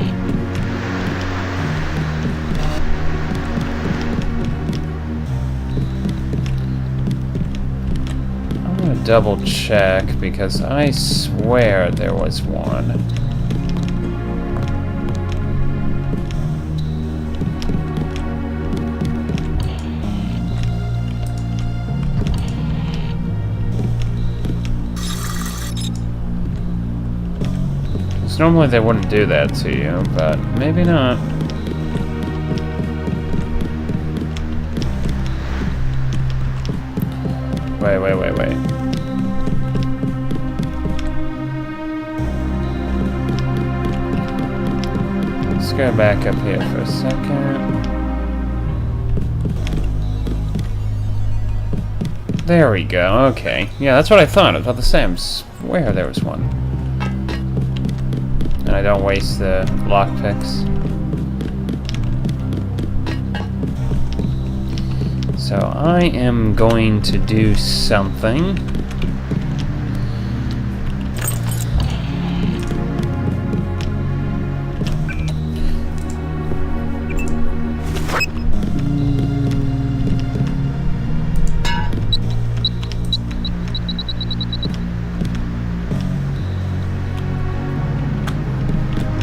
I'm gonna double check because I swear there was one. Normally they wouldn't do that to you, but maybe not. Wait. Let's go back up here for a second. There we go, okay. Yeah, that's what I thought. I was about to say, I swear there was one. and I don't waste the lockpicks. So I am going to do something.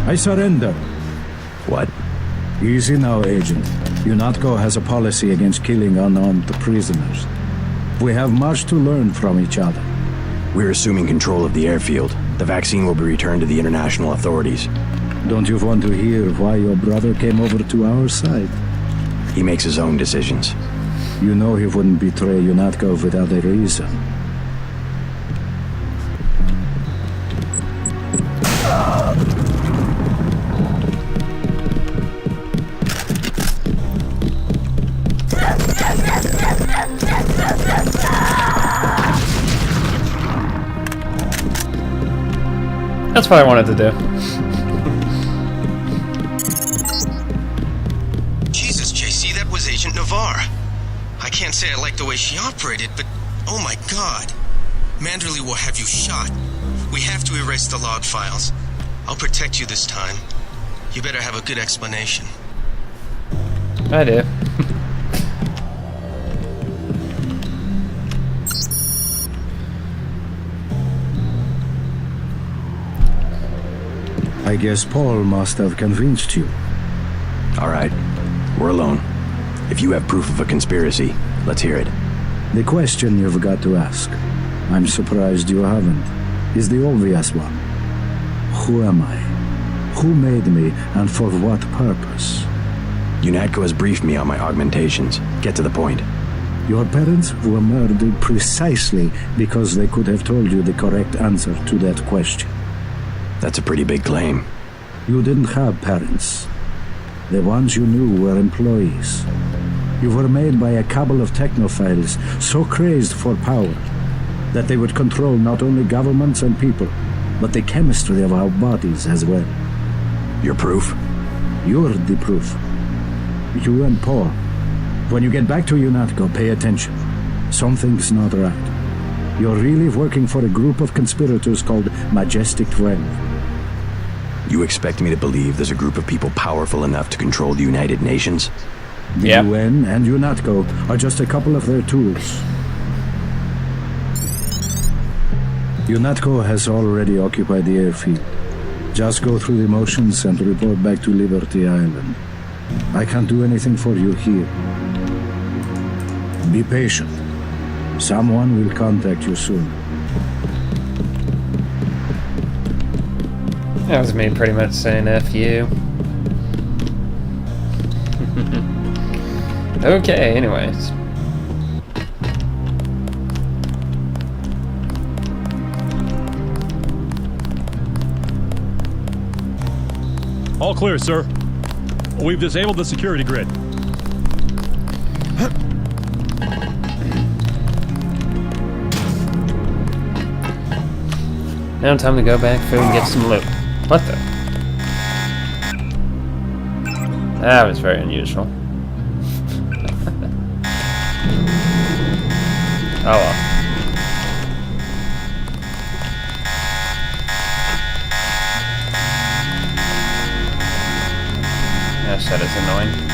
I surrender. What? Easy now, Agent. UNATCO has a policy against killing unarmed prisoners. We have much to learn from each other. We're assuming control of the airfield. The vaccine will be returned to the international authorities. Don't you want to hear why your brother came over to our side? He makes his own decisions. You know he wouldn't betray UNATCO without a reason. That's what I wanted to do. Jesus, JC, that was Agent Navarre. I can't say I like the way she operated, but oh my god. Manderley will have you shot. We have to erase the log files. I'll protect you this time. You better have a good explanation. I do. I guess Paul must have convinced you. All right, we're alone. If you have proof of a conspiracy, let's hear it. The question you've got to ask, I'm surprised you haven't, is the obvious one. Who am I? Who made me, and for what purpose? UNATCO has briefed me on my augmentations. Get to the point. Your parents were murdered precisely because they could have told you the correct answer to that question. That's a pretty big claim. You didn't have parents. The ones you knew were employees. You were made by a cabal of technophiles so crazed for power that they would control not only governments and people, but the chemistry of our bodies as well. Your proof? You're the proof. You and Paul. When you get back to UNATCO, pay attention. Something's not right. You're really working for a group of conspirators called Majestic 12. You expect me to believe there's a group of people powerful enough to control the United Nations? The UN and UNATCO are just a couple of their tools. UNATCO has already occupied the airfield. Just go through the motions and report back to Liberty Island. I can't do anything for you here. Be patient. Someone will contact you soon. That was me pretty much saying F you. Okay, anyways. All clear, sir. We've disabled the security grid. Now time to go back through and get some loot. What the? That was very unusual. Oh well. Gosh, that is annoying.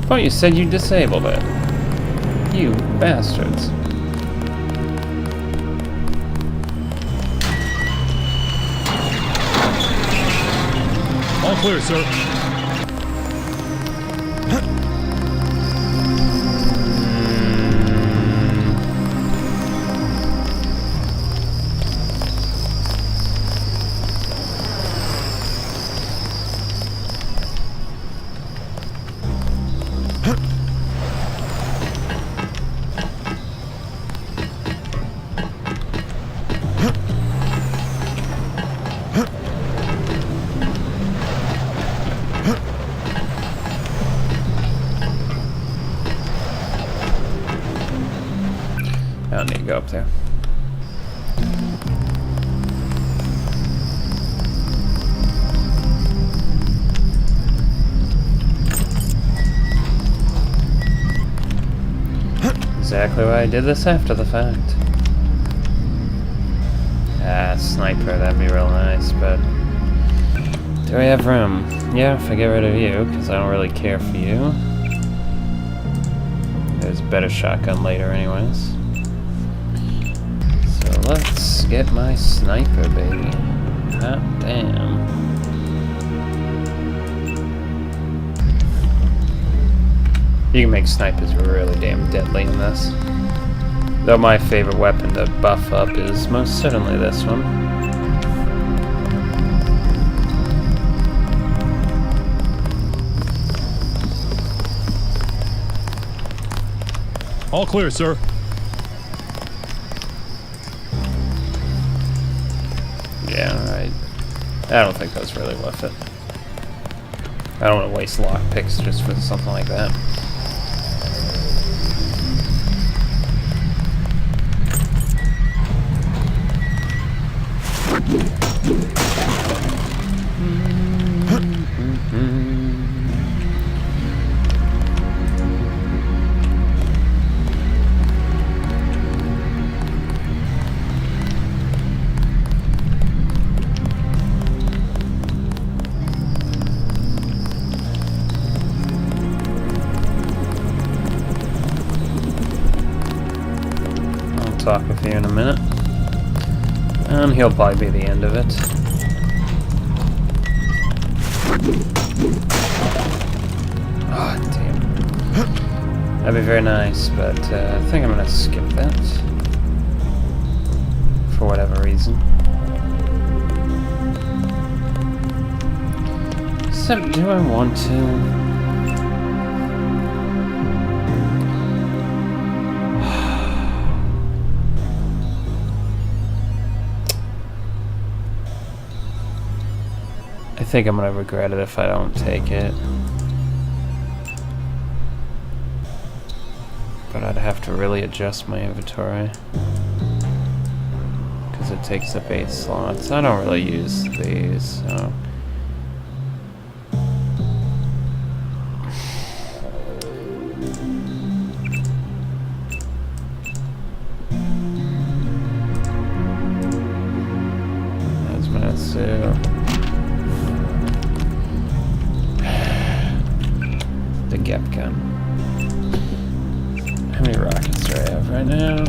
I thought you said you disabled it. You bastards. All clear, sir. I don't need to go up there. Exactly why I did this after the fact. Ah, sniper, that'd be real nice, but... do we have room? Yeah, if I get rid of you, because I don't really care for you. There's a better shotgun later anyways. So let's get my sniper, baby. Hot damn. You can make snipers really damn deadly in this. Though my favorite weapon to buff up is most certainly this one. All clear, sir. Yeah, I don't think that's really worth it. I don't want to waste lockpicks just for something like that. Talk with you in a minute, and he'll probably be the end of it. Oh, damn. That'd be very nice, but I think I'm gonna skip that for whatever reason. Except, do I want to? I think I'm gonna regret it if I don't take it. But I'd have to really adjust my inventory. Because it takes up 8 slots. I don't really use these, so... There's my suit. The Gap gun. How many rockets do I have right now?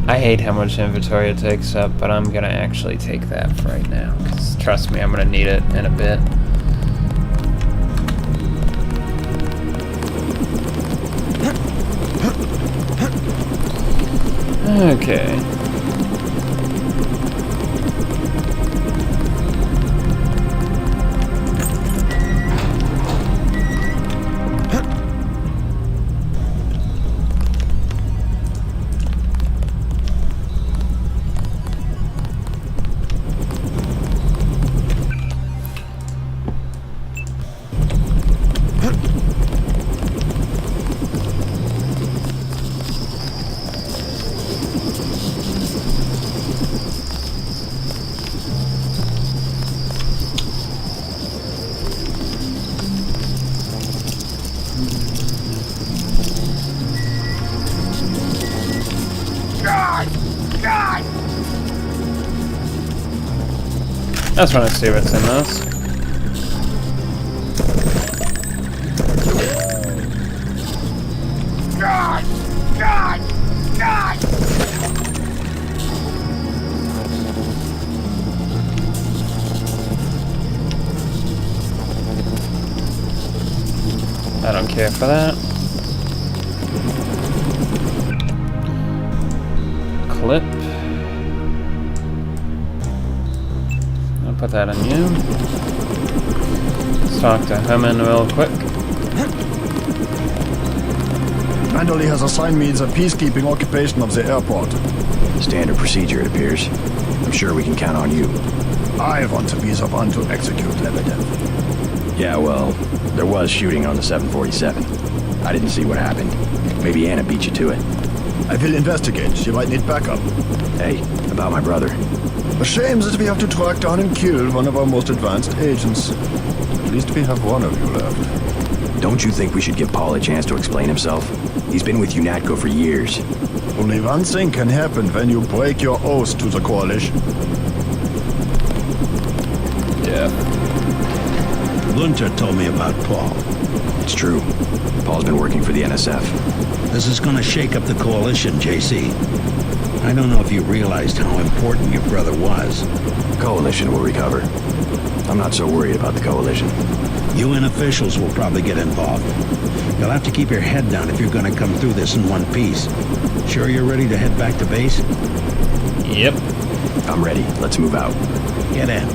I hate how much inventory it takes up, but I'm gonna actually take that for right now, because trust me, I'm gonna need it in a bit. Okay. I just want to see what's in this. God! God! God! I don't care for that. Clip. I'll put that on you. Let's talk to Herman real quick. Mandalay has assigned me the peacekeeping occupation of the airport. Standard procedure, it appears. I'm sure we can count on you. I want to be the one to execute Lebedev. Yeah, well, there was shooting on the 747. I didn't see what happened. Maybe Anna beat you to it. I will investigate. She might need backup. Hey, about my brother. A shame that we have to track down and kill one of our most advanced agents. At least we have one of you left. Don't you think we should give Paul a chance to explain himself? He's been with UNATCO for years. Only one thing can happen when you break your oath to the Coalition. Yeah. Gunter told me about Paul. It's true. Paul's been working for the NSF. This is gonna shake up the Coalition, JC. I don't know if you realized how important your brother was. Coalition will recover. I'm not so worried about the Coalition. UN officials will probably get involved. You'll have to keep your head down if you're gonna come through this in one piece. Sure you're ready to head back to base? Yep. I'm ready. Let's move out. Get in.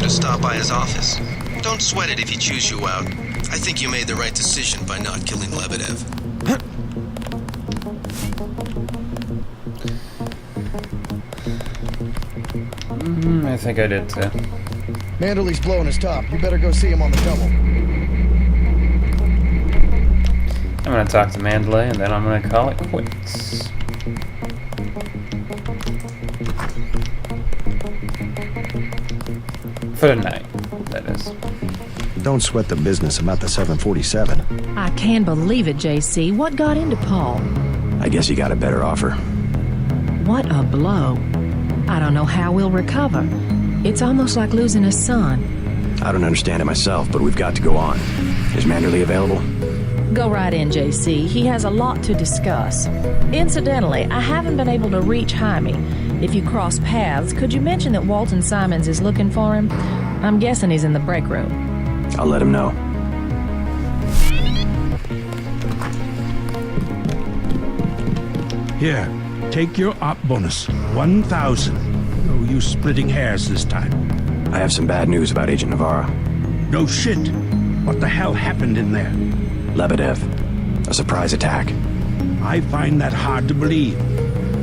Stop by his office. Don't sweat it if he chews you out. I think you made the right decision by not killing Lebedev. I think I did too. Manderley's blowing his top. You better go see him on the double. I'm gonna talk to Mandalay and then I'm gonna call it quits. For the night, that is. Don't sweat the business about the 747. I can't believe it, JC. What got into Paul? I guess he got a better offer. What a blow. I don't know how we'll recover. It's almost like losing a son. I don't understand it myself, but we've got to go on. Is Manderley available? Go right in, JC. He has a lot to discuss. Incidentally, I haven't been able to reach Jaime. If you cross paths, could you mention that Walton Simons is looking for him? I'm guessing he's in the break room. I'll let him know. Here, take your op bonus. 1,000. No use splitting hairs this time. I have some bad news about Agent Navarro. No shit. What the hell happened in there? Lebedev. A surprise attack. I find that hard to believe.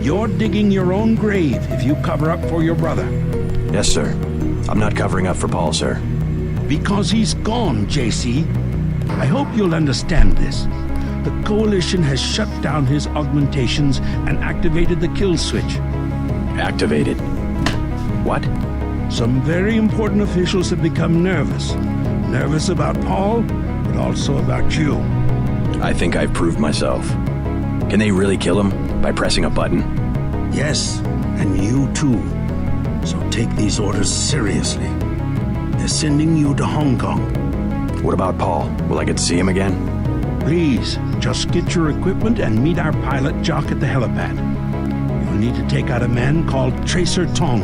You're digging your own grave if you cover up for your brother. Yes, sir. I'm not covering up for Paul, sir. Because he's gone, JC. I hope you'll understand this. The Coalition has shut down his augmentations and activated the kill switch. Activated? What? Some very important officials have become nervous. Nervous about Paul, but also about you. I think I've proved myself. Can they really kill him by pressing a button? Yes, and you too. So take these orders seriously. They're sending you to Hong Kong. What about Paul? Will I get to see him again? Please, just get your equipment and meet our pilot Jock at the helipad. You'll need to take out a man called Tracer Tong,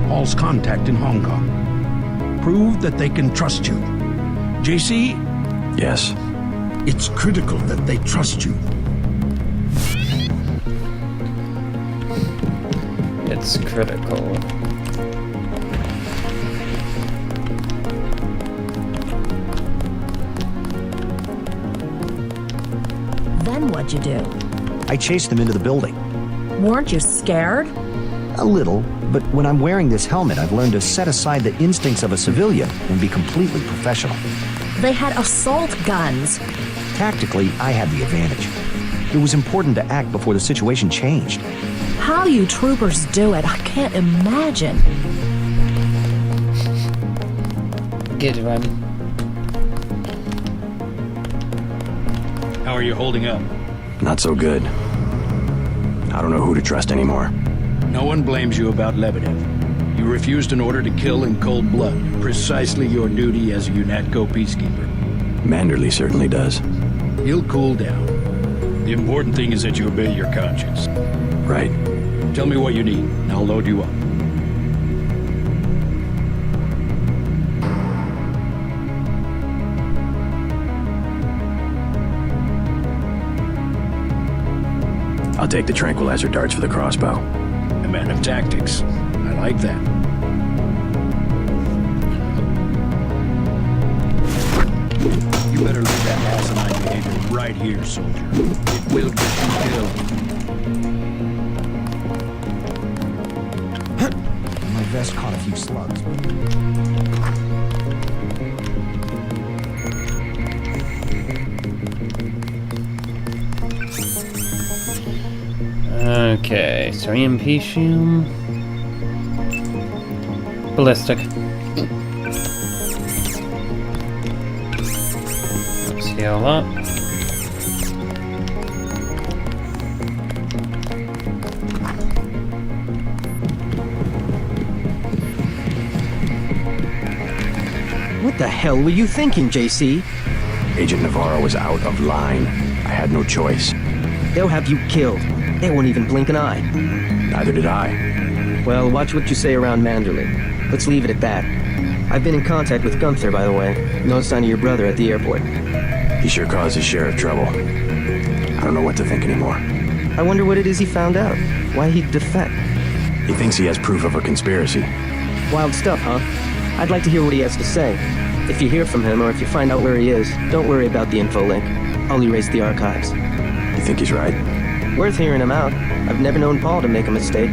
Paul's contact in Hong Kong. Prove that they can trust you. JC? Yes. It's critical that they trust you. It's critical. Then what'd you do? I chased them into the building. Weren't you scared? A little, but when I'm wearing this helmet, I've learned to set aside the instincts of a civilian and be completely professional. They had assault guns. Tactically, I had the advantage. It was important to act before the situation changed. How you troopers do it, I can't imagine. Good one. How are you holding up? Not so good. I don't know who to trust anymore. No one blames you about Lebedev. You refused an order to kill in cold blood, precisely your duty as a UNATCO peacekeeper. Manderley certainly does. He'll cool down. The important thing is that you obey your conscience. Right. Tell me what you need, and I'll load you up. I'll take the tranquilizer darts for the crossbow. A man of tactics. I like that. You better leave that asinine behavior right here, soldier. It will get you killed. My vest caught a few slugs. Okay, so EMP shield. Ballistic. Let's heal up. What the hell were you thinking, JC? Agent Navarro was out of line. I had no choice. They'll have you killed. They won't even blink an eye. Neither did I. Well, watch what you say around Manderley. Let's leave it at that. I've been in contact with Gunther, by the way. No sign of your brother at the airport. He sure caused his share of trouble. I don't know what to think anymore. I wonder what it is he found out. Why he'd defect. He thinks he has proof of a conspiracy. Wild stuff, huh? I'd like to hear what he has to say. If you hear from him, or if you find out where he is, don't worry about the info link. I'll erase the archives. You think he's right? Worth hearing him out. I've never known Paul to make a mistake.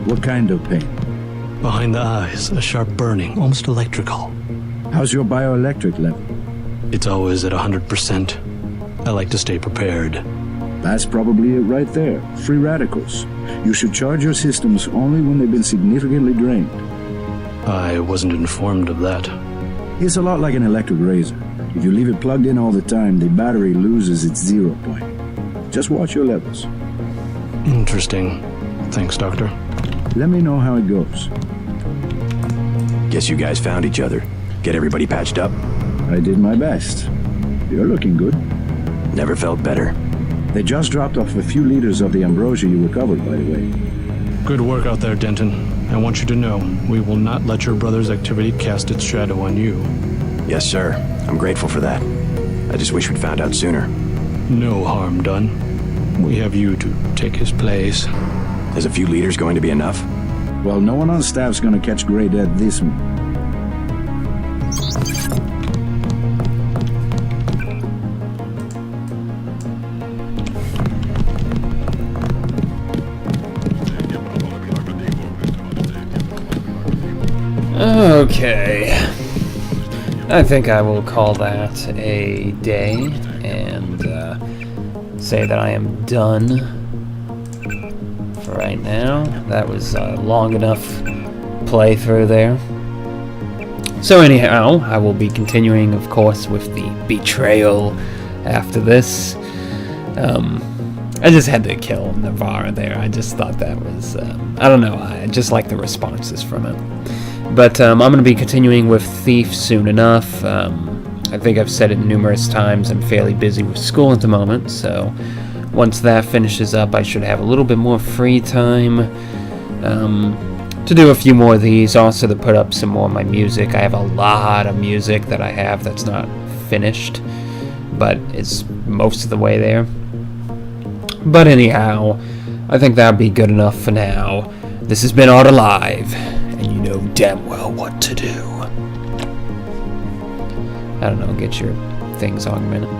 What kind of pain? Behind the eyes, a sharp burning, almost electrical. How's your bioelectric level? It's always at 100%. I like to stay prepared. That's probably it right there. Free radicals. You should charge your systems only when they've been significantly drained. I wasn't informed of that. It's a lot like an electric razor. If you leave it plugged in all the time, the battery loses its 0 point. Just watch your levels. Interesting. Thanks, Doctor. Let me know how it goes. Guess you guys found each other. Get everybody patched up? I did my best. You're looking good. Never felt better. They just dropped off a few liters of the ambrosia you recovered, by the way. Good work out there, Denton. I want you to know, we will not let your brother's activity cast its shadow on you. Yes, sir. I'm grateful for that. I just wish we'd found out sooner. No harm done. We have you to take his place. Is a few liters going to be enough? Well, no one on staff's gonna catch Grey Dead this month. Okay. I think I will call that a day and say that I am done for right now. That was a long enough playthrough there. So anyhow, I will be continuing, of course, with the betrayal after this. I just had to kill Navarro there. I just thought that was, I don't know, I just like the responses from it. But I'm going to be continuing with Thief soon enough. I think I've said it numerous times, I'm fairly busy with school at the moment, so once that finishes up, I should have a little bit more free time to do a few more of these, also to put up some more of my music. I have a lot of music that I have that's not finished, but it's most of the way there. But anyhow, I think that'll be good enough for now. This has been Art Alive, and you know damn well what to do. I don't know, get your things augmented.